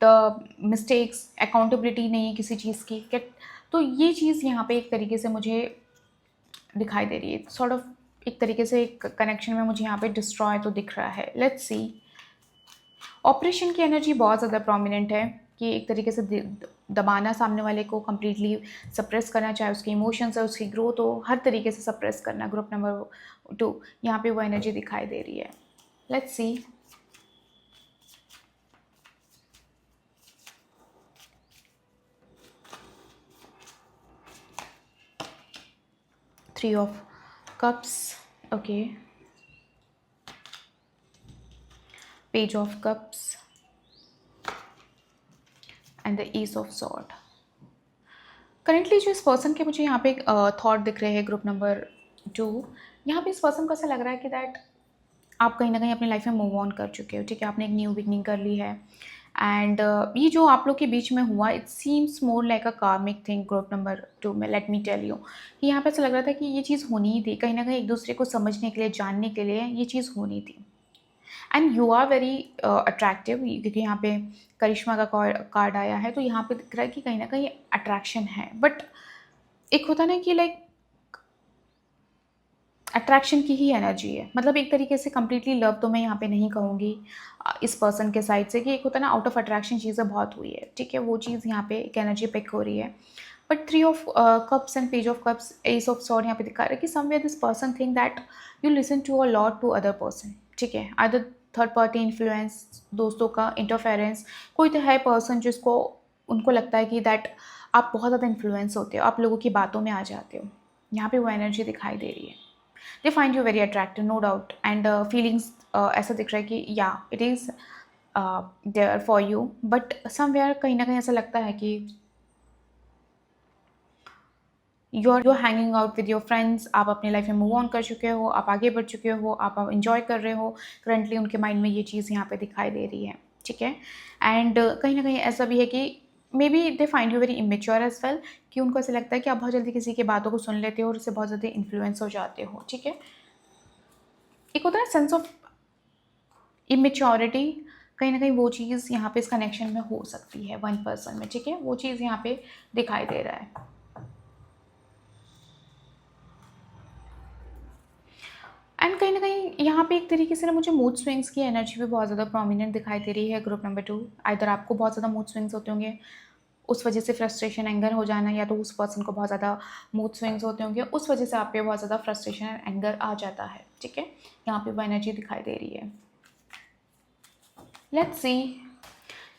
the mistakes, accountability नहीं है किसी चीज़ की. तो ये चीज़ यहाँ पे एक तरीके से मुझे दिखाई दे रही है, सॉर्ट ऑफ एक तरीके से एक कनेक्शन में मुझे यहाँ पे डिस्ट्रॉय तो दिख रहा है. Let's C. ऑपरेशन की एनर्जी बहुत ज़्यादा प्रोमिनेंट है कि एक तरीके से दबाना, सामने वाले को कम्प्लीटली सप्रेस करना, चाहे उसके इमोशंस है, उसकी ग्रोथ हो, हर तरीके से सप्रेस करना. ग्रुप नंबर 2, यहाँ पे वो एनर्जी दिखाई दे रही है. Let's C. 3 of cups, okay, page of cups and the ace of sword. Currently जो इस पर्सन के मुझे यहाँ पे थॉट दिख रहे हैं ग्रुप नंबर 2, यहाँ पे इस पर्सन को ऐसा लग रहा है कि दैट आप कहीं ना कहीं अपनी लाइफ में मूव ऑन कर चुके हो, ठीक है, आपने एक न्यू बिगनिंग कर ली है। एंड ये जो आप लोग के बीच में हुआ, इट सीम्स मोर लाइक अ कार्मिक थिंग ग्रुप नंबर 2 में। लेट मी टेल यू कि यहाँ पे ऐसा लग रहा था कि ये चीज़ होनी ही थी, कहीं ना कहीं एक दूसरे को समझने के लिए, जानने के लिए ये चीज़ होनी थी। And you are very attractive, क्योंकि यहाँ पे करिश्मा का कार्ड आया है, तो यहाँ पे दिख रहा है कि कहीं ना कहीं अट्रैक्शन है। बट एक होता ना कि लाइक अट्रैक्शन की ही एनर्जी है, मतलब एक तरीके से कम्प्लीटली लव तो मैं यहाँ पे नहीं कहूँगी इस पर्सन के साइड से, कि एक होता ना आउट ऑफ अट्रैक्शन चीज़ें बहुत हुई है, ठीक है, वो चीज़ यहाँ पे एक एनर्जी पिक हो रही है। But 3 of cups and page of cups, ace of sword यहाँ पे दिखा रहा है कि somewhere this person think that you listen to a lot to other person, ठीक है, अदर थर्ड पार्टी इन्फ्लुएंस, दोस्तों का इंटरफेरेंस, कोई तो है पर्सन जिसको उनको लगता है कि दैट आप बहुत ज़्यादा इन्फ्लुएंस होते हो, आप लोगों की बातों में आ जाते हो। यहाँ पे वो एनर्जी दिखाई दे रही है। They find you very attractive, no doubt, and feelings ऐसा दिख रहा है कि yeah it is there for you, but somewhere कहीं ना कहीं ऐसा लगता है कि you are hanging out with your friends, आप अपनी लाइफ में मूव ऑन कर चुके हो, आप आगे बढ़ चुके हो, आप इंजॉय कर रहे हो। करंटली उनके माइंड में ये चीज़ यहाँ पे दिखाई दे रही है, ठीक है। एंड कहीं ना कहीं ऐसा भी है कि may be they find you very immature as well, कि उनको ऐसा लगता है कि आप बहुत जल्दी किसी की बातों को सुन लेते हो और उससे बहुत ज़्यादा इन्फ्लुएंस हो जाते हो, ठीक है। एक होता है सेंस ऑफ इमेच्योरिटी, कहीं ना कहीं वो चीज़ यहाँ पे इस कनेक्शन में हो सकती है वन पर्सन में, ठीक है, वो चीज़ यहाँ पे दिखाई दे रहा है। एंड कहीं ना कहीं यहाँ पे एक तरीके से ना मुझे मूड स्विंग्स की एनर्जी भी बहुत ज़्यादा प्रोमिनेंट दिखाई दे रही है ग्रुप नंबर 2। आइदर आपको बहुत ज़्यादा मूड स्विंग्स होते होंगे, उस वजह से फ्रस्ट्रेशन एंगर हो जाना, या तो उस पर्सन को बहुत ज़्यादा मूड स्विंग्स होते होंगे, उस वजह से आप पे बहुत ज़्यादा फ्रस्ट्रेशन एंड एंगर आ जाता है, ठीक है। यहाँ पे वो एनर्जी दिखाई दे रही है। Let's see,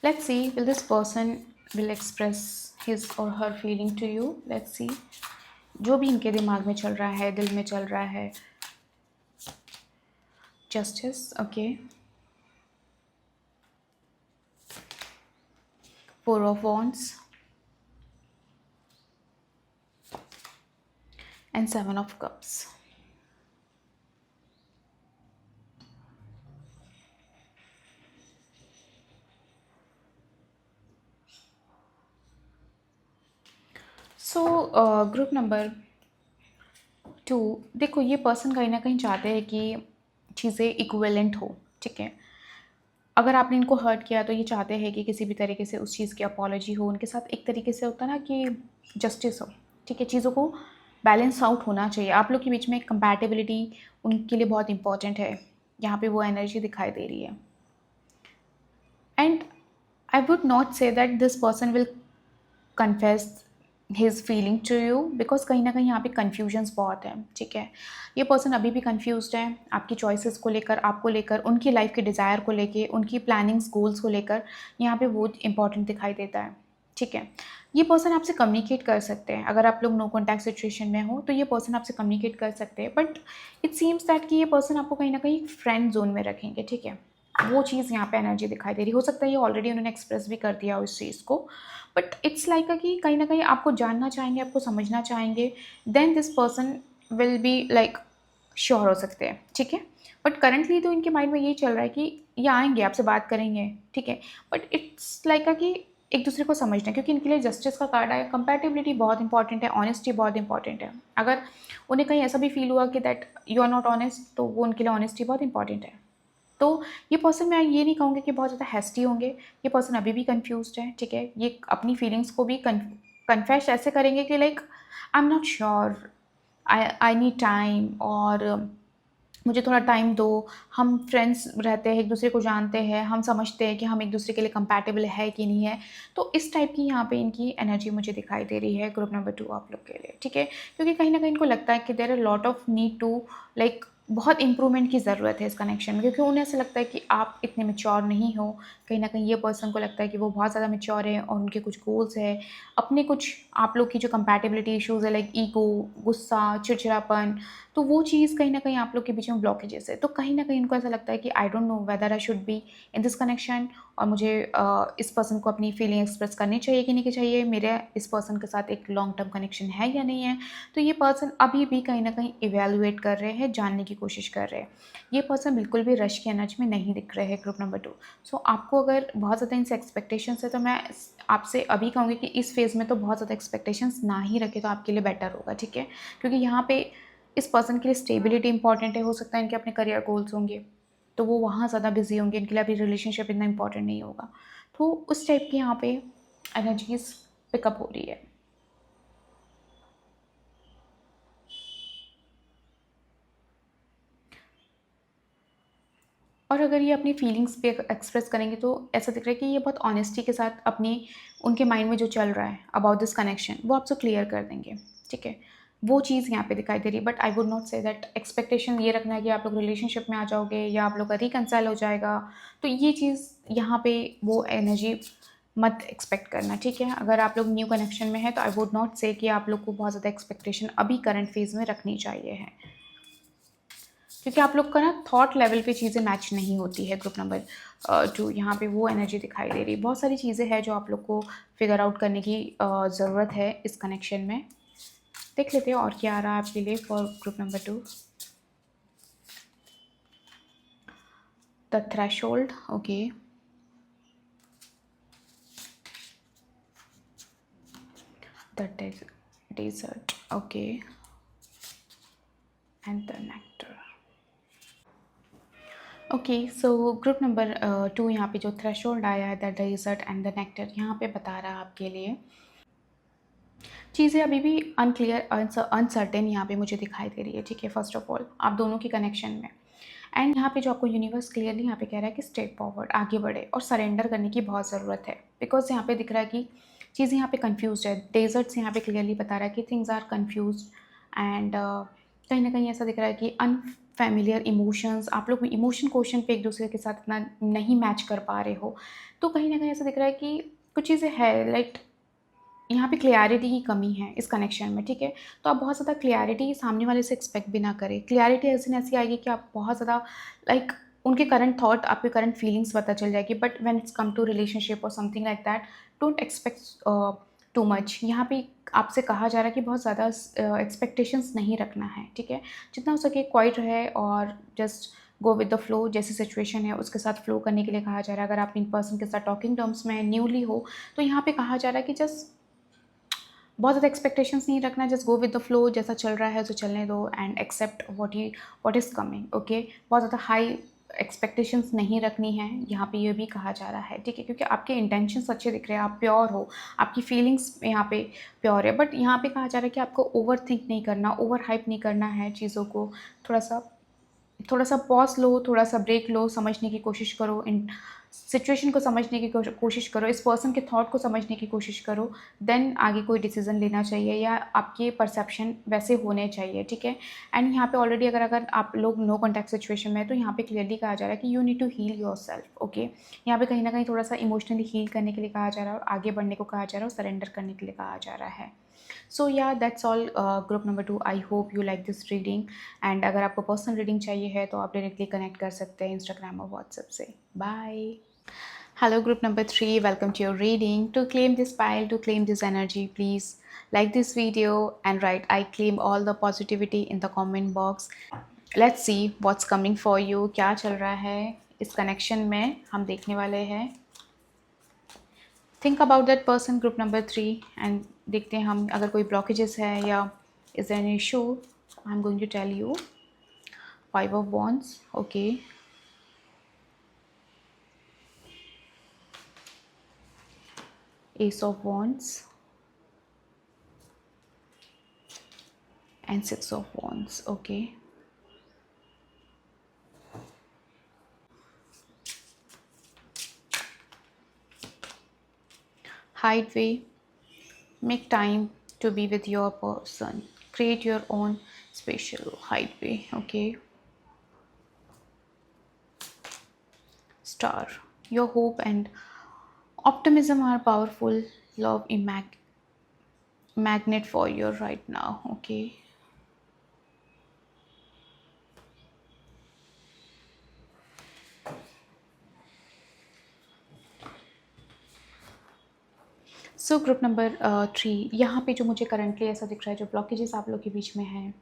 let's see will this person will express his or her feeling to you. Let's see जो भी इनके दिमाग में चल रहा है, दिल में चल रहा है। Justice, okay. 4 of Wands and 7 of Cups. So group number 2, देखो ये पर्सन कहीं ना कहीं चाहते हैं कि चीज़ें इक्विवेलेंट हो, ठीक है। अगर आपने इनको हर्ट किया तो ये चाहते हैं कि किसी भी तरीके से उस चीज़ की अपॉलॉजी हो, उनके साथ एक तरीके से होता है ना कि जस्टिस हो, ठीक है, चीज़ों को बैलेंस आउट होना चाहिए। आप लोग के बीच में कंपैटिबिलिटी उनके लिए बहुत इंपॉर्टेंट है, यहाँ पे वो एनर्जी दिखाई दे रही है। And I would not say that this person will confess his feeling to you, because कहीं ना कहीं यहाँ पे कन्फ्यूजन्स बहुत है, ठीक है। ये पर्सन अभी भी कन्फ्यूज्ड है आपकी चॉइसेस को लेकर, आपको लेकर, उनकी लाइफ के डिज़ायर को लेकर, उनकी प्लानिंग्स गोल्स को लेकर, यहाँ पे वो इंपॉर्टेंट दिखाई देता है, ठीक है। ये पर्सन आपसे कम्युनिकेट कर सकते हैं, अगर आप लोग नो कॉन्टैक्ट सिचुएशन में हो तो ये पर्सन आपसे कम्युनिकेट कर सकते हैं, बट इट सीम्स दैट कि ये पर्सन आपको कहीं ना कहीं फ्रेंड जोन में रखेंगे, ठीक है। वो चीज़ यहाँ पे एनर्जी दिखाई दे रही, हो सकता है ये ऑलरेडी उन्होंने एक्सप्रेस भी कर दिया उस चीज़ को, बट इट्स लाइक कि कहीं ना कहीं आपको जानना चाहेंगे, आपको समझना चाहेंगे, then this person will be like sure हो सकते हैं, ठीक है। बट करंटली तो इनके माइंड में यही चल रहा है कि ये आएंगे, आपसे बात करेंगे, ठीक है, बट इट्स लाइक कि एक दूसरे को समझना, क्योंकि इनके लिए जस्टिस का कार्ड आया। कंपैटिबिलिटी बहुत इंपॉर्टेंट है, ऑनेस्टी बहुत इंपॉर्टेंट है। अगर उन्हें कहीं ऐसा भी फील हुआ कि that you are not honest, तो वो उनके लिए ऑनेस्टी बहुत इंपॉर्टेंट है। तो ये पर्सन, मैं ये नहीं कहूँगी कि बहुत ज़्यादा हैस्टी होंगे, ये पर्सन अभी भी कंफ्यूज्ड है, ठीक है। ये अपनी फीलिंग्स को भी कन्फेस ऐसे करेंगे कि like I am not sure, I need time, और मुझे थोड़ा टाइम दो, हम फ्रेंड्स रहते हैं, एक दूसरे को जानते हैं, हम समझते हैं कि हम एक दूसरे के लिए कंपैटिबल है कि नहीं है। तो इस टाइप की यहाँ पे इनकी एनर्जी मुझे दिखाई दे रही है ग्रुप नंबर 2 आप लोग के लिए, ठीक है। क्योंकि कहीं ना कहीं इनको लगता है कि there are lot of need to like बहुत इम्प्रूवमेंट की ज़रूरत है इस कनेक्शन में, क्योंकि उन्हें ऐसा लगता है कि आप इतने मैच्योर नहीं हो। कहीं न कहीं ये पर्सन को लगता है कि वो बहुत ज़्यादा मैच्योर है और उनके कुछ गोल्स हैं। अपने कुछ आप लोग की जो कंपैटिबिलिटी इश्यूज़ है लाइक ईगो, गुस्सा, चिड़चिड़ापन, तो वो चीज़ कहीं न कहीं आप लोग के बीच में ब्लॉकेजेस है। तो कहीं न कहीं उनको ऐसा लगता है कि I don't know whether I should be in this connection, और मुझे इस पर्सन को अपनी फीलिंग एक्सप्रेस करनी चाहिए कि नहीं चाहिए, मेरे इस पर्सन के साथ एक लॉन्ग टर्म कनेक्शन है या नहीं है। तो ये पर्सन अभी भी कहीं न कहीं इवैल्यूएट कर रहे हैं, जानने की कोशिश कर रहे हैं। ये पर्सन बिल्कुल भी रश की एनर्जी में नहीं दिख रहे हैं ग्रुप नंबर 2। सो आपको अगर बहुत ज़्यादा इनसे एक्सपेक्टेशंस है, तो मैं आपसे अभी कहूँगी कि इस फेज़ में तो बहुत ज़्यादा एक्सपेक्टेशंस ना ही रखें तो आपके लिए बेटर होगा, ठीक है? क्योंकि यहाँ पे इस पर्सन के लिए स्टेबिलिटी इंपॉर्टेंट है, हो सकता है इनके अपने करियर गोल्स होंगे, तो वो वहाँ ज़्यादा बिज़ी होंगे, इनके लिए अभी रिलेशनशिप इतना इंपॉर्टेंट नहीं होगा। तो उस टाइप की यहाँ पे एनर्जीज़ पिकअप हो रही है। और अगर ये अपनी फीलिंग्स पे एक्सप्रेस करेंगे तो ऐसा दिख रहा है कि ये बहुत ऑनेस्टी के साथ अपनी उनके माइंड में जो चल रहा है अबाउट दिस कनेक्शन वो आपसे क्लियर कर देंगे, ठीक है? वो चीज़ यहाँ पे दिखाई दे रही है, but I would not say that expectation ये रखना है कि आप लोग रिलेशनशिप में आ जाओगे या आप लोग का रिकंसाइल हो जाएगा। तो ये चीज़ यहाँ पे वो एनर्जी मत एक्सपेक्ट करना, ठीक है? अगर आप लोग न्यू कनेक्शन में है तो आई वुड नॉट से कि आप लोग को बहुत ज़्यादा एक्सपेक्टेशन अभी करंट फेज़ में रखनी चाहिए है, क्योंकि आप लोग का ना थॉट लेवल पे चीज़ें मैच नहीं होती है ग्रुप नंबर 2। यहाँ पे वो एनर्जी दिखाई दे रही है। बहुत सारी चीज़ें हैं जो आप लोग को फिगर आउट करने की ज़रूरत है इस कनेक्शन में। देख लेते हैं और क्या आ रहा है आपके लिए for group number 2। The threshold, okay. The desert, okay. And the nectar. Okay, so group number 2 यहाँ पे जो थ्रेशोल्ड आया है, the desert and the nectar, यहाँ पे बता रहा है आपके लिए चीज़ें अभी भी अनक्लियर, अनसर्टेन यहाँ पे मुझे दिखाई दे रही है, ठीक है? फर्स्ट ऑफ ऑल आप दोनों की कनेक्शन में, एंड यहाँ पे जो आपको यूनिवर्स क्लियरली यहाँ पे कह रहा है कि स्टेप फॉरवर्ड, आगे बढ़े और सरेंडर करने की बहुत ज़रूरत है। बिकॉज यहाँ पे दिख रहा है कि चीज़ें यहाँ पे कन्फ्यूज है। डेजर्ट्स यहाँ पे क्लियरली बता रहा है कि थिंग्स आर कन्फ्यूज, एंड कहीं ना कहीं ऐसा दिख रहा है कि अनफेमिलियर इमोशंस, आप लोग इमोशन क्वेश्चन पे एक दूसरे के साथ इतना नहीं मैच कर पा रहे हो। तो कहीं ना कहीं ऐसा दिख रहा है कि कुछ चीज़ें है लाइक यहाँ पे क्लैरिटी की कमी है इस कनेक्शन में, ठीक है? तो आप बहुत ज़्यादा क्लैरिटी सामने वाले से एक्सपेक्ट भी ना करें। क्लैरिटी ऐसी न ऐसी आएगी कि आप बहुत ज़्यादा लाइक उनके करंट थॉट, आपके करंट फीलिंग्स पता चल जाएगी, but when it's come to relationship or something like that, don't expect too much. यहाँ पे आपसे कहा जा रहा है कि बहुत ज़्यादा एक्सपेक्टेशंस नहीं रखना है, ठीक है? जितना हो सके क्वाइट रहे और just go with the flow, जैसी सिचुएशन है उसके साथ फ्लो करने के लिए कहा जा रहा है। अगर आप इन पर्सन के साथ टॉकिंग टर्म्स में न्यूली हो, तो यहाँ पे कहा जा रहा है कि जस्ट बहुत ज़्यादा एक्सपेक्टेशंस नहीं रखना, just go with the flow, जैसा चल रहा है उसे चलने दो and accept what is coming, okay? बहुत ज़्यादा हाई एक्सपेक्टेशंस नहीं रखनी है, यहाँ पे ये भी कहा जा रहा है, ठीक है? क्योंकि आपके इंटेंशंस अच्छे दिख रहे हैं, आप प्योर हो, आपकी फीलिंग्स यहाँ पे प्योर है, बट यहाँ पे कहा जा रहा है कि आपको ओवर थिंक नहीं करना, ओवर हाइप नहीं करना है चीज़ों को। थोड़ा सा पॉज़ लो, थोड़ा-सा ब्रेक लो, समझने की कोशिश करो, इन सिचुएशन को समझने की कोशिश करो, इस पर्सन के थॉट को समझने की कोशिश करो, देन आगे कोई डिसीज़न लेना चाहिए या आपके परसेप्शन वैसे होने चाहिए, ठीक है? एंड यहाँ पे ऑलरेडी अगर अगर आप लोग नो कॉन्टैक्ट सिचुएशन में है, तो यहाँ पे क्लियरली कहा जा रहा है कि you need to heal yourself, okay? यहाँ पे कहीं न कहीं थोड़ा-सा इमोशनली हील करने के लिए कहा जा रहा है और आगे बढ़ने को कहा जा रहा है और सरेंडर करने के लिए कहा जा रहा है। सो yeah that's all group number 2। I hope you like this reading, and अगर आपको पर्सनल रीडिंग चाहिए है तो आप डायरेक्टली कनेक्ट कर सकते हैं इंस्टाग्राम और व्हाट्सएप से। Bye. Hello, group number 3. Welcome to your reading. To claim this pile, to claim this energy, please like this video and write I claim all the positivity in the comment box. Let's see what's coming for you. क्या चल रहा है इस connection में हम देखने वाले हैं। Think about that person, group number 3, and देखते हैं हम अगर कोई ब्लॉकेजेस है या is there an issue. I am going to tell you. 5 of wands, okay. Ace of wands and 6 of wands, okay. Hide way, make time to be with your person, create your own special hide way, okay. Star. Your hope and optimism are powerful. Love a magnet for you right now. Okay. So group number 3, यहाँ पे जो मुझे currently ऐसा दिख रहा है, जो blockages आप लोग के बीच में हैं,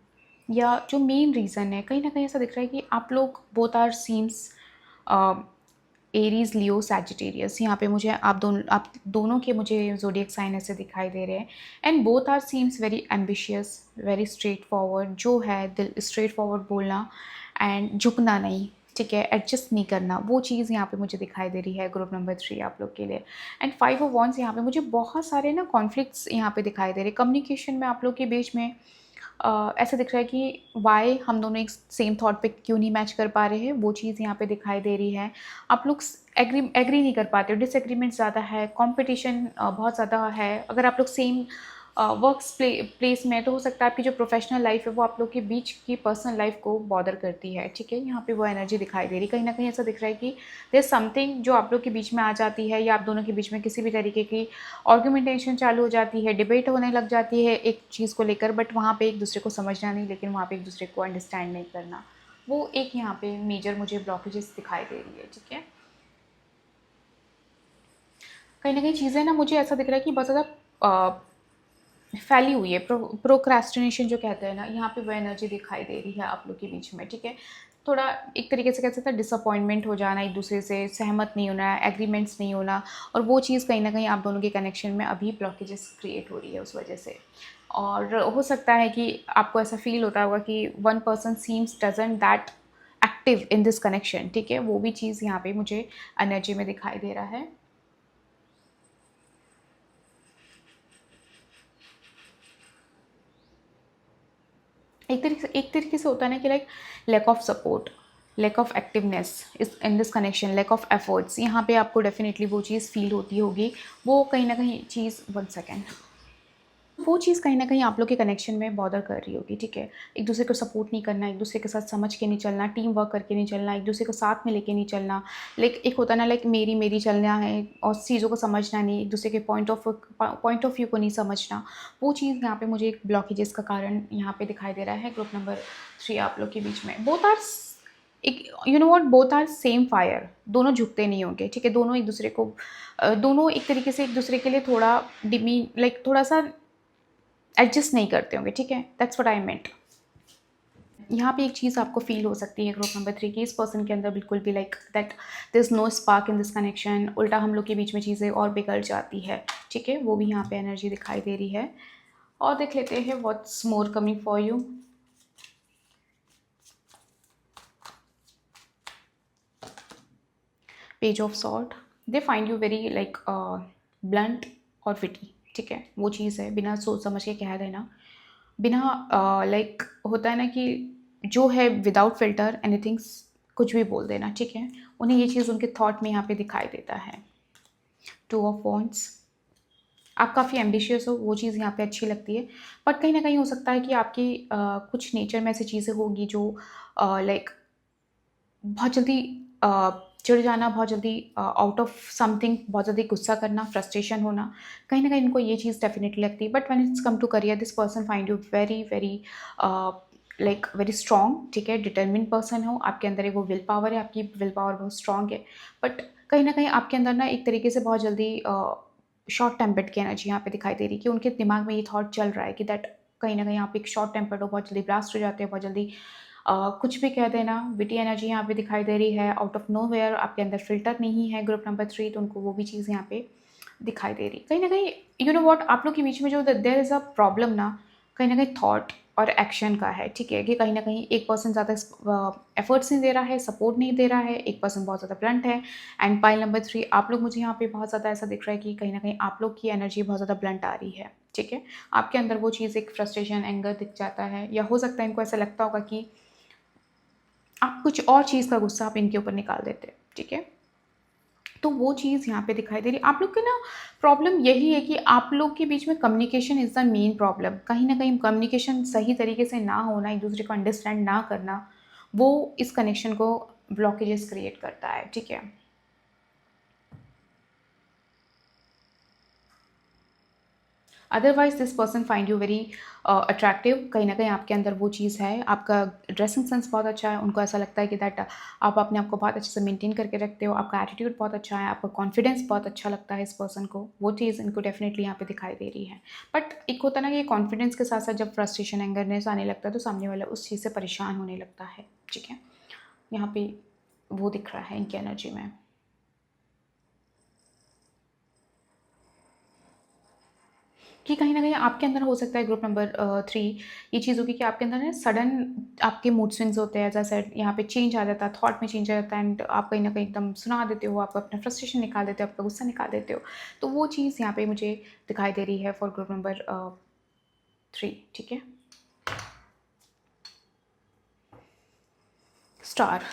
या जो मेन रीज़न है, कहीं ना कहीं ऐसा दिख रहा है कि आप लोग both are seems Aries, Leo, Sagittarius. यहाँ पे मुझे आप दोनों के मुझे ज़ोडिएक साइन ऐसे दिखाई दे रहे हैं। And both are seems very ambitious, very straightforward, जो है दिल स्ट्रेट फॉरवर्ड बोलना एंड झुकना नहीं, ठीक है, एडजस्ट नहीं करना, वो चीज़ यहाँ पे मुझे दिखाई दे रही है ग्रुप नंबर 3 आप लोग के लिए। एंड 5 ऑफ वॉन्ड्स, यहाँ पे मुझे बहुत सारे ना कॉन्फ्लिक्ट्स यहाँ पे दिखाई दे रहे हैं कम्युनिकेशन में आप लोग के बीच में। ऐसा दिख रहा है कि वाई हम दोनों एक सेम थॉट पे क्यों नहीं मैच कर पा रहे हैं, वो चीज़ यहाँ पे दिखाई दे रही है। आप लोग एग्री नहीं कर पाते हो, डिसएग्रीमेंट ज़्यादा है, कंपटीशन बहुत ज़्यादा है। अगर आप लोग सेम वर्क प्लेस में, तो हो सकता है आपकी जो प्रोफेशनल लाइफ है वो आप लोग के बीच की पर्सनल लाइफ को बॉदर करती है, ठीक है। यहाँ पे वो एनर्जी दिखाई दे रही है। कहीं ना कहीं ऐसा दिख रहा है कि देयर समथिंग जो आप लोग के बीच में आ जाती है, या आप दोनों के बीच में किसी भी तरीके की आर्गुमेंटेशन चालू हो जाती है, डिबेट होने लग जाती है एक चीज़ को लेकर, बट वहाँ पे एक दूसरे को समझना नहीं, लेकिन वहाँ पे एक दूसरे को अंडरस्टैंड नहीं करना, वो एक यहाँ पे मेजर मुझे ब्लॉकेजेस दिखाई दे रही है, ठीक है। कहीं ना कहीं चीज़ें ना, मुझे ऐसा दिख रहा है कि बहुत ज़्यादा फैली हुई है। प्रोक्रेस्टिनेशन जो कहते हैं ना, यहाँ पे वो एनर्जी दिखाई दे रही है आप लोग के बीच में, ठीक है। थोड़ा एक तरीके से कह सकते हैं डिसअपॉइंटमेंट हो जाना, एक दूसरे से सहमत नहीं होना, एग्रीमेंट्स नहीं होना, और वो चीज़ कहीं ना कहीं आप दोनों के कनेक्शन में अभी ब्लॉकेजेस क्रिएट हो रही है उस वजह से। और हो सकता है कि आपको ऐसा फील होता होगा कि one person seems doesn't that active in this connection, ठीक है, वो भी चीज़ यहाँ पे मुझे एनर्जी में दिखाई दे रहा है। एक तरीके से होता है ना कि like lack of support, lack of activeness is in this connection, lack of efforts, यहाँ पे आपको डेफिनेटली वो चीज़ फील होती होगी। वो कहीं ना कहीं चीज़, 1 सेकेंड, वो चीज़ कहीं ना कहीं आप लोग के कनेक्शन में बॉदर कर रही होगी, ठीक है। एक दूसरे को सपोर्ट नहीं करना, एक दूसरे के साथ समझ के नहीं चलना, टीम वर्क करके नहीं चलना, एक दूसरे को साथ में लेके नहीं चलना, लाइक एक होता है ना, लाइक मेरी मेरी चलना है, और चीज़ों को समझना नहीं, एक दूसरे के पॉइंट ऑफ व्यू को नहीं समझना, वो चीज़ यहाँ पे मुझे एक ब्लॉकेजेस का कारण यहाँ पे दिखाई दे रहा है ग्रुप नंबर 3 आप लोग के बीच में। बोथ आर एक, you know what, both are same fire, दोनों झुकते नहीं होंगे, ठीक है। दोनों एक दूसरे को दोनों एक तरीके से एक दूसरे के लिए थोड़ा डिमी, लाइक थोड़ा सा एडजस्ट नहीं करते होंगे, ठीक है। दैट्स व्हाट आई मेंट। यहाँ पे एक चीज़ आपको फील हो सकती है ग्रुप नंबर 3 की, इस पर्सन के अंदर बिल्कुल भी like that there is no spark in this connection, उल्टा हम लोग के बीच में चीज़ें और बिगड़ जाती है, ठीक है। वो भी यहाँ पे एनर्जी दिखाई दे रही है। और देख लेते हैं what's more coming for you. Page of sword, they find you very like blunt और फिटी, ठीक है। वो चीज़ है, बिना सोच समझ के कह देना, बिना लाइक होता है ना कि जो है विदाउट फिल्टर एनीथिंग, कुछ भी बोल देना, ठीक है। उन्हें ये चीज़ उनके थॉट में यहाँ पे दिखाई देता है। 2 ऑफ वॉन्ड्स, आप काफ़ी एम्बिशियस हो, वो चीज़ यहाँ पे अच्छी लगती है, बट कहीं ना कहीं हो सकता है कि आपकी कुछ नेचर में ऐसी चीज़ें होगी जो लाइक बहुत जल्दी चिढ़ जाना, बहुत जल्दी आउट ऑफ समथिंग, बहुत जल्दी गुस्सा करना, फ्रस्ट्रेशन होना, कहीं ना कहीं इनको ये चीज़ डेफिनेटली लगती है। But when it's come to career, this person find you very very like very strong, ठीक है। डिटर्मिन पर्सन हो, आपके अंदर एक वो विल पावर है, आपकी विल पावर बहुत स्ट्रॉन्ग है, बट कहीं ना कहीं आपके अंदर ना एक तरीके से बहुत जल्दी शॉर्ट टेम्पर्ड की एनर्जी यहाँ पे दिखाई दे रही है, कि उनके दिमाग में ये थॉट चल रहा है कि दैट कहीं ना कहीं आप एक शॉर्ट टेम्पर्ड हो, बहुत जल्दी ब्लास्ट हो जाते हैं, बहुत जल्दी कुछ भी कह देना। विटी एनर्जी यहाँ पे दिखाई दे रही है, आउट ऑफ नोवेयर, आपके अंदर फिल्टर नहीं है ग्रुप नंबर 3, तो उनको वो भी चीज़ यहाँ पे दिखाई दे रही। कहीं ना कहीं यू नो व्हाट, आप लोग के बीच में जो देयर इज़ अ प्रॉब्लम ना कहीं थॉट और एक्शन का है, ठीक है। कि कहीं ना कहीं एक पर्सन ज़्यादा एफर्ट्स नहीं दे रहा है, सपोर्ट नहीं दे रहा है, एक पर्सन बहुत ज़्यादा ब्लंट है। एंड पाइल नंबर 3 आप लोग, मुझे यहाँ पे बहुत ज़्यादा ऐसा दिख रहा है कि कहीं ना कहीं आप लोग की एनर्जी बहुत ज़्यादा ब्लंट आ रही है, ठीक है। आपके अंदर वो चीज़ एक फ्रस्ट्रेशन, एंगर दिख जाता है, या हो सकता है इनको ऐसा लगता होगा कि आप कुछ और चीज़ का गुस्सा आप इनके ऊपर निकाल देते हैं, ठीक है। तो वो चीज़ यहाँ पे दिखाई दे रही है। आप लोग की ना प्रॉब्लम यही है कि आप लोग के बीच में communication is the main problem. कहीं न कहीं कम्युनिकेशन सही तरीके से ना होना, एक दूसरे को अंडरस्टैंड ना करना, वो इस कनेक्शन को ब्लॉकेजेस क्रिएट करता है, ठीक है। Otherwise this person find you very attractive. कहीं ना कहीं आपके अंदर वो चीज़ है, आपका ड्रेसिंग सेंस बहुत अच्छा है, उनको ऐसा लगता है कि दैट आप अपने आप को बहुत अच्छे से मेंटेन करके रखते हो, आपका एटीट्यूड बहुत अच्छा है, आपका कॉन्फिडेंस बहुत अच्छा लगता है इस पर्सन को, वो चीज़ इनको डेफिनेटली यहाँ पे दिखाई दे रही है। बट एक होता है ना कि कॉन्फिडेंस के साथ साथ जब फ्रस्ट्रेशन एंगरनेस आने लगता है तो सामने वाला उस चीज़ से परेशान होने लगता है। ठीक है, यहाँ पे वो दिख रहा है इनकी एनर्जी में कि कहीं न कहीं आपके अंदर हो सकता है ग्रुप नंबर 3 ये चीज़ होगी कि आपके अंदर ना सडन आपके मूड स्विंग्स होते हैं, एज़ आई सेड यहाँ पे चेंज आ जाता है, थॉट में चेंज आ जाता है एंड आप कहीं न कहीं एकदम सुना देते हो, आप अपना फ्रस्ट्रेशन निकाल देते हो, आपका गुस्सा निकाल देते हो। तो वो चीज़ यहाँ पे मुझे दिखाई दे रही है फॉर ग्रुप नंबर 3। ठीक है? Star.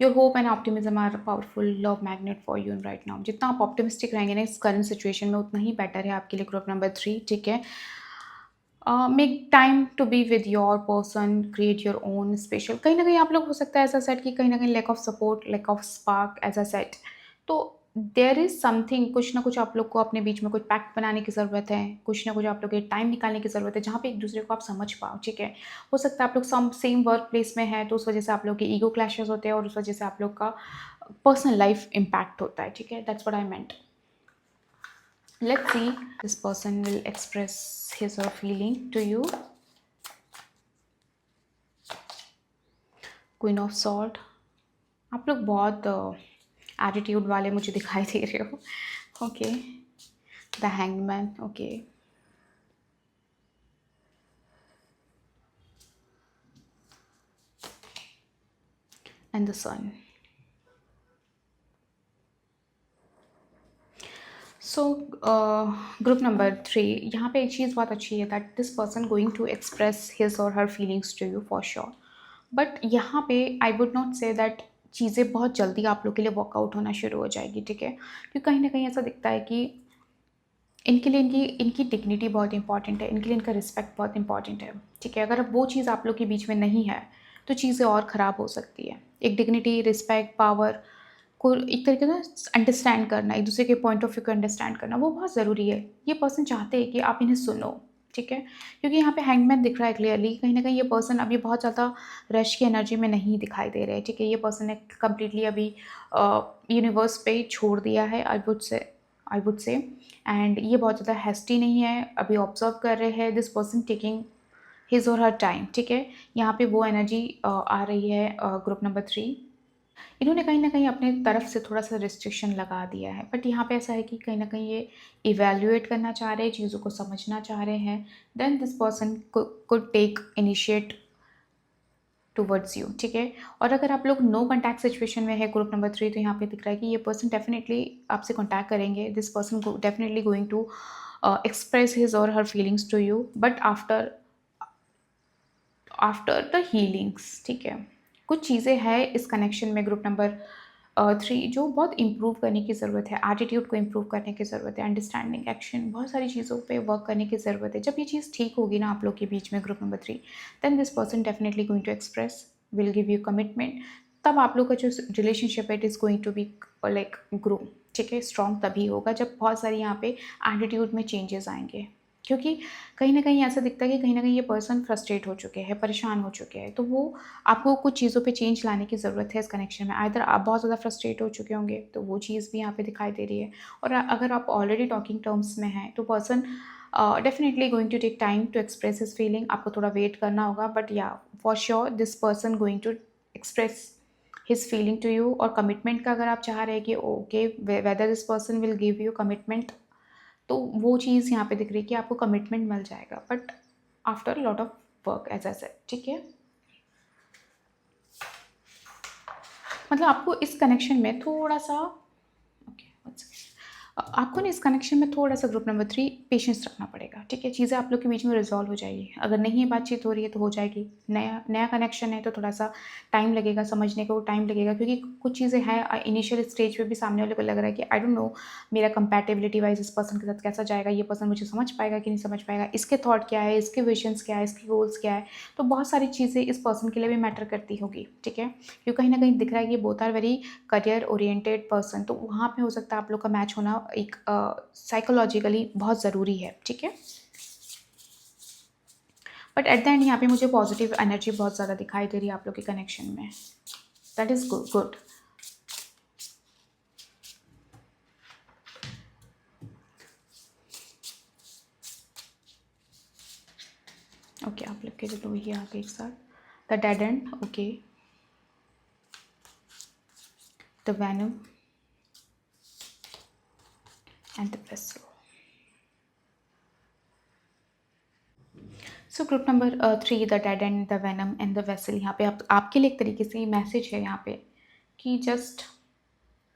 Your hope and optimism are powerful love magnet for you right now. जितना आप ऑप्टिमिस्टिक रहेंगे ना इस करंट सिचुएशन में उतना ही बेटर है आपके लिए ग्रुप नंबर 3। ठीक है? Make time to be with your person, create your own special. कहीं ना कहीं आप लोग हो सकता है ऐसा सेट कि कहीं ना कहीं lack of support, lack of spark as a set. तो देयर इज समथिंग, कुछ ना कुछ आप लोग को अपने बीच में कुछ पैक्ट बनाने की ज़रूरत है, कुछ ना कुछ आप लोग के टाइम निकालने की ज़रूरत है जहाँ पे एक दूसरे को आप समझ पाओ। ठीक है? हो सकता है आप लोग सम सेम वर्क प्लेस में है तो उस वजह से आप लोग के ईगो क्लैशेस होते हैं और उस वजह से आप लोग का पर्सनल लाइफ इम्पैक्ट होता है। ठीक है? That's what I meant. Let's see this person will express his or feeling to you. Queen of sword. आप लोग बहुत एटीट्यूड वाले मुझे दिखाई दे रहे हो। Okay, the hangman. Okay, and the sun. So group number 3 यहाँ पे एक चीज़ बहुत अच्छी है that this person going to express his or her feelings to you for sure. But यहाँ पे I would not say that चीज़ें बहुत जल्दी आप लोग के लिए वर्कआउट होना शुरू हो जाएगी। ठीक है? क्योंकि कहीं ना कहीं ऐसा दिखता है कि इनके लिए इनकी इनकी डिग्निटी बहुत इंपॉर्टेंट है, इनके लिए इनका रिस्पेक्ट बहुत इंपॉर्टेंट है। ठीक है? अगर अब वो चीज़ आप लोग के बीच में नहीं है तो चीज़ें और ख़राब हो सकती है। एक डिग्निटी, रिस्पेक्ट, पावर को एक तरीके से अंडरस्टैंड करना, एक दूसरे के पॉइंट ऑफ व्यू को अंडरस्टैंड करना वो बहुत ज़रूरी है। ये पर्सन चाहते हैं कि आप इन्हें सुनो। ठीक है? क्योंकि यहाँ पे हैंगमैन दिख रहा है क्लियरली, कहीं ना कहीं ये पर्सन अभी बहुत ज़्यादा रश की एनर्जी में नहीं दिखाई दे रहे हैं। ठीक है? ये पर्सन ने कम्प्लीटली अभी यूनिवर्स पे छोड़ दिया है, आई वुड से एंड ये बहुत ज़्यादा हैस्टी नहीं है, अभी ऑब्जर्व कर रहे हैं this person taking his or her time. ठीक है? यहाँ पे वो एनर्जी आ रही है ग्रुप नंबर 3। इन्होंने कहीं न कहीं अपने तरफ से थोड़ा-सा रिस्ट्रिक्शन लगा दिया है, बट यहाँ पे ऐसा है कि कहीं न कहीं ये इवैल्यूएट करना चाह रहे हैं, चीज़ों को समझना चाह रहे हैं, then this person could take initiate towards you. ठीक है? और अगर आप लोग नो कॉन्टैक्ट सिचुएशन में है ग्रुप नंबर 3 तो यहाँ पे दिख रहा है कि ये पर्सन डेफिनिटली आपसे कॉन्टैक्ट करेंगे, this person definitely going to express his or her feelings to you but after after the healings. ठीक है? कुछ चीज़ें हैं इस कनेक्शन में ग्रुप नंबर 3 जो बहुत इम्प्रूव करने की ज़रूरत है, एटीट्यूड को इम्प्रूव करने की ज़रूरत है, अंडरस्टैंडिंग, एक्शन, बहुत सारी चीज़ों पे वर्क करने की ज़रूरत है। जब ये चीज़ ठीक होगी ना आप लोग के बीच में group number 3 then this person definitely going to express, will give you commitment. तब आप लोग का जो रिलेशनशिप है it is going to be like grow. ठीक है? स्ट्रॉन्ग तभी होगा जब बहुत सारी यहाँ पे एटीट्यूड में चेंजेस आएंगे। क्योंकि कहीं न कहीं ऐसा दिखता है कि कहीं न कहीं ये पर्सन फ्रस्ट्रेट हो चुके हैं, परेशान हो चुके हैं, तो वो आपको कुछ चीज़ों पे चेंज लाने की ज़रूरत है इस कनेक्शन में। आइदर आप बहुत ज़्यादा फ्रस्ट्रेट हो चुके होंगे, तो वो चीज़ भी यहाँ पे दिखाई दे रही है और अगर आप ऑलरेडी टॉकिंग टर्म्स में हैं, तो person definitely going to take time to express his feeling. आपको थोड़ा वेट करना होगा but yeah for sure this person going to express his feeling to you. और कमिटमेंट का अगर आप चाह रहे हैं कि okay whether this person will give you commitment तो वो चीज़ यहाँ पे दिख रही है कि आपको कमिटमेंट मिल जाएगा but after lot of work as I said. ठीक है? मतलब आपको इस कनेक्शन में थोड़ा सा ओके आपको ना इस कनेक्शन में थोड़ा सा ग्रुप नंबर 3 पेशेंस रखना पड़ेगा। ठीक है? चीज़ें आप लोग के बीच में रिजॉल्व हो जाएगी, अगर नहीं बातचीत हो रही है तो हो जाएगी। नया नया कनेक्शन है तो थोड़ा सा टाइम लगेगा, समझने को टाइम लगेगा क्योंकि कुछ चीज़ें हैं इनिशियल स्टेज पे भी सामने वाले को लग रहा है कि आई डोंट नो मेरा कंपैटिबिलिटी वाइज इस पर्सन के साथ कैसा जाएगा, ये पर्सन मुझे समझ पाएगा कि नहीं समझ पाएगा, इसके थॉट क्या है, इसके विजन्स क्या है, इसके गोल्स क्या है। तो बहुत सारी चीज़ें इस पर्सन के लिए भी मैटर करती होगी। ठीक है? क्योंकि कहीं ना कहीं दिख रहा है कि both are very career oriented person, तो वहाँ पे हो सकता है आप लोग का मैच होना एक साइकोलॉजिकली बहुत ज़रूरी है, ठीक है। बट एट द एंड यहाँ पे मुझे पॉजिटिव एनर्जी बहुत ज़्यादा दिखाई दे रही है आप लोग के कनेक्शन में। That is good. ओके, आप लोग के जो ये आ गए एक साथ, the dead and, okay, the venom and the vessel. So group number 3, the dead and, the venom and the vessel. यहाँ पे आपके लिए एक तरीके से मैसेज है यहाँ पे कि जस्ट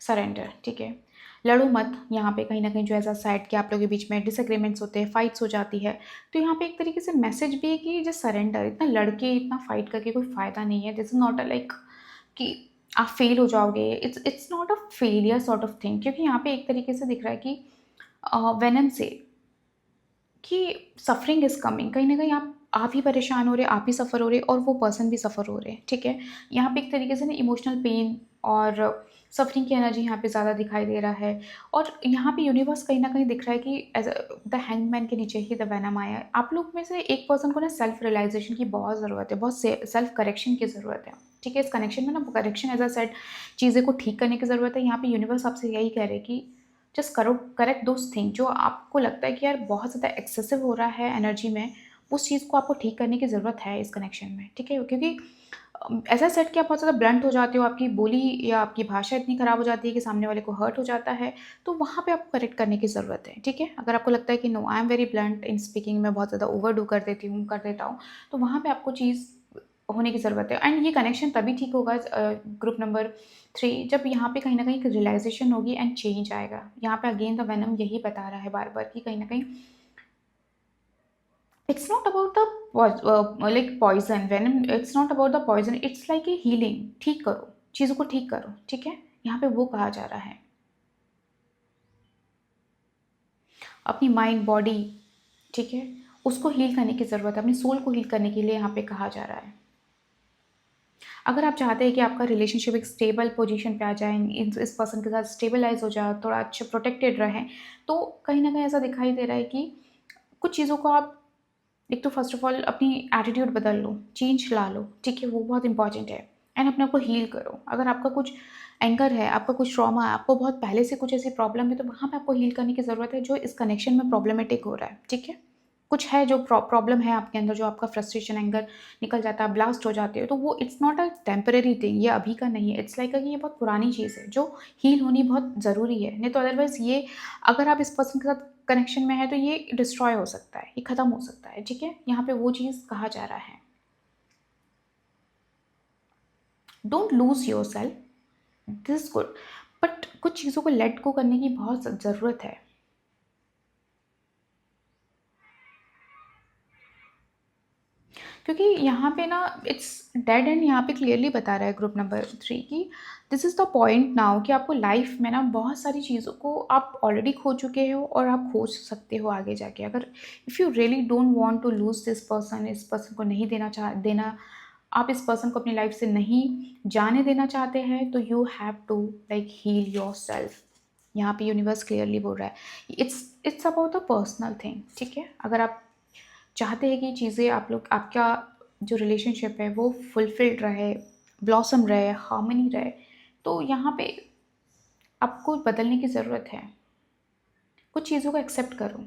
सरेंडर, ठीक है। लड़ो मत। यहाँ पे कहीं ना कहीं जो ऐसा साइड के आप लोगों के बीच में डिसएग्रीमेंट्स होते हैं, फाइट्स हो जाती है, तो यहाँ पे एक तरीके से मैसेज भी है कि जस्ट सरेंडर। इतना लड़के इतना फाइट करके कोई फ़ायदा नहीं है। This is not a like कि आप फेल हो जाओगे। It's not a failure sort of thing, क्योंकि यहाँ पे एक तरीके से दिख रहा है कि वेनम से कि सफरिंग इज़ कमिंग। कहीं न कहीं आप ही परेशान हो रहे, आप ही सफ़र हो रहे और वो पर्सन भी सफ़र हो रहे हैं, ठीक है? यहाँ पे एक तरीके से ना इमोशनल पेन और सफरिंग की एनर्जी यहाँ पे ज़्यादा दिखाई दे रहा है। और यहाँ पे यूनिवर्स कहीं न कहीं दिख रहा है कि एज़ द हैंगमैन के नीचे ही द वेनम आया है। आप लोग में से एक पर्सन को ना सेल्फ रियलाइज़ेशन की बहुत ज़रूरत है, बहुत से सेल्फ करेक्शन की ज़रूरत है, ठीक है? इस कनेक्शन में ना करेक्शन एज़ अ सेड चीज़ें को ठीक करने की ज़रूरत है। यहाँ पे यूनिवर्स आपसे यही कह रहे हैं कि जस्ट करो, करेक्ट दोस थिंग जो आपको लगता है कि यार बहुत ज़्यादा एक्सेसिव हो रहा है एनर्जी में, उस चीज़ को आपको ठीक करने की ज़रूरत है इस कनेक्शन में, ठीक है? क्योंकि ऐसा सेट कि आप बहुत ज़्यादा ब्लंट हो जाते हो, आपकी बोली या आपकी भाषा इतनी ख़राब हो जाती है कि सामने वाले को हर्ट हो जाता है, तो वहाँ पे आपको करेक्ट करने की ज़रूरत है, ठीक है? अगर आपको लगता है कि no, I am very blunt in speaking, मैं बहुत ज़्यादा ओवरडू कर देती हूँ, कर देता हूँ, तो वहाँ पे आपको चीज़ होने की ज़रूरत है। एंड ये कनेक्शन तभी ठीक होगा ग्रुप नंबर 3, जब यहाँ पे कहीं न कहीं एक रियलाइज़ेशन होगी एंड चेंज आएगा। यहाँ पे अगेन द वेनम यही बता रहा है बार-बार कि कहीं न कहीं it's not about the like poison, venom it's not about the poison, it's like a healing. ठीक करो, चीज़ों को ठीक करो, ठीक है? यहाँ पे वो कहा जा रहा है। अपनी माइंड, बॉडी, ठीक है? उसको हील करने की ज़रूरत है, अपनी सोल को हील करने के लिए यहाँ पे कहा जा रहा है। अगर आप चाहते हैं कि आपका रिलेशनशिप एक स्टेबल पोजीशन पे आ जाए, इस पर्सन के साथ स्टेबलाइज़ हो जाए, थोड़ा अच्छा प्रोटेक्टेड रहें, तो कहीं न कहीं ऐसा दिखाई दे रहा है कि कुछ चीज़ों को आप एक तो फ़र्स्ट ऑफ़ ऑल अपनी एटीट्यूड बदल लो, चेंज ला लो, ठीक है? वो बहुत इंपॉर्टेंट है। एंड अपने आप को हील करो। अगर आपका कुछ एंगर है, आपका कुछ ट्रॉमा है, आपको बहुत पहले से कुछ ऐसी प्रॉब्लम है, तो वहाँ पे आपको हील करने की ज़रूरत है, जो इस कनेक्शन में प्रॉब्लमैटिक हो रहा है, ठीक है? कुछ है जो प्रॉब्लम है आपके अंदर, जो आपका फ्रस्ट्रेशन, एंगर निकल जाता है, ब्लास्ट हो जाते हो, तो वो it's not a temporary thing, ये अभी का नहीं है। इट्स लाइक कि ये बहुत पुरानी चीज़ है, जो हील होनी बहुत ज़रूरी है। नहीं तो अदरवाइज़ ये, अगर आप इस पर्सन के साथ कनेक्शन में है, तो ये डिस्ट्रॉय हो सकता है, ये ख़त्म हो सकता है, ठीक है? यहाँ पे वो चीज़ कहा जा रहा है। Don't lose yourself, this is good, but कुछ चीज़ों को लेट गो करने की बहुत ज़रूरत है। क्योंकि यहाँ पे ना इट्स डेड एंड, यहाँ पे क्लियरली बता रहा है ग्रुप नंबर 3 कि this is the point now कि आपको लाइफ में ना बहुत सारी चीज़ों को आप ऑलरेडी खो चुके हो और आप खो सकते हो आगे जाके। अगर if you really don't want to lose this person, इस पर्सन को नहीं देना, आप इस पर्सन को अपनी लाइफ से नहीं जाने देना चाहते हैं, तो you have to like heal yourself. यहाँ पे यूनिवर्स क्लियरली बोल रहा है it's about a personal thing, ठीक है? अगर आप चाहते हैं कि चीज़ें आप लोग, आपका जो रिलेशनशिप है वो फुलफिल्ड रहे, ब्लॉसम रहे, हार्मनी रहे, तो यहाँ पे आपको बदलने की ज़रूरत है। कुछ चीज़ों को एक्सेप्ट करो,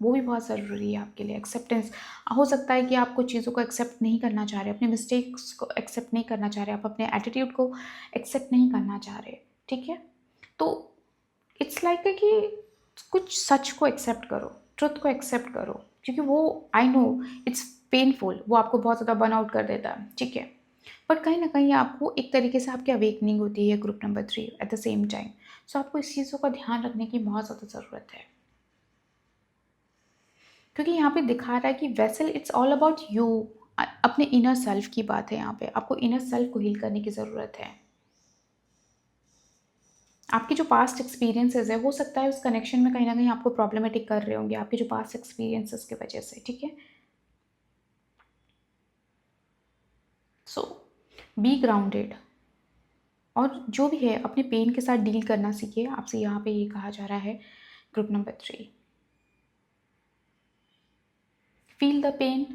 वो भी बहुत ज़रूरी है आपके लिए। एक्सेप्टेंस, हो सकता है कि आप कुछ चीज़ों को एक्सेप्ट नहीं करना चाह रहे, अपने मिस्टेक्स को एक्सेप्ट नहीं करना चाह रहे, आप अपने एटीट्यूड को एक्सेप्ट नहीं करना चाह रहे, ठीक है? तो इट्स लाइक कि कुछ सच को एक्सेप्ट करो, ट्रुथ को एक्सेप्ट करो, क्योंकि वो, आई नो इट्स पेनफुल, वो आपको बहुत ज़्यादा बर्न आउट कर देता है, ठीक है? बट कहीं न कहीं आपको एक तरीके से आपकी अवेकनिंग होती है group number 3 at the same time. So आपको इस चीज़ों का ध्यान रखने की बहुत ज़्यादा ज़रूरत है। क्योंकि यहाँ पे दिखा रहा है कि vessel it's all about you, अपने इनर सेल्फ की बात है यहाँ पे। आपको इनर सेल्फ को हील करने की ज़रूरत है। आपके जो पास्ट एक्सपीरियंसेस है, हो सकता है उस कनेक्शन में कहीं न कहीं आपको प्रॉब्लमैटिक कर रहे होंगे, आपके जो पास्ट एक्सपीरियंसेस की वजह से, ठीक है? सो बी ग्राउंडेड, और जो भी है अपने पेन के साथ डील करना सीखिए। आपसे यहाँ पे ये कहा जा रहा है group number 3, feel the pain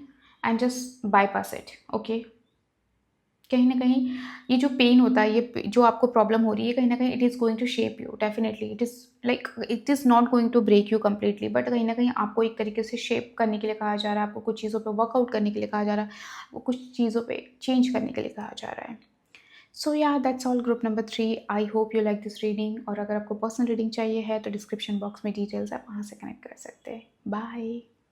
and just bypass it, okay. कहीं न कहीं ये जो पेन होता है, ये जो आपको प्रॉब्लम हो रही है, कहीं न कहीं it is going to shape you definitely. It is like it is not going to break you completely, but कहीं न कहीं आपको एक तरीके से शेप करने के लिए कहा जा रहा है, आपको कुछ चीज़ों पे वर्कआउट करने के लिए कहा जा रहा है, वो कुछ चीज़ों पे चेंज करने के लिए कहा जा रहा है। सो yeah that's all group number 3। I hope you like this reading, और अगर आपको पर्सनल रीडिंग चाहिए है तो डिस्क्रिप्शन बॉक्स में डिटेल्स आप वहाँ से कनेक्ट कर सकते हैं। बाय।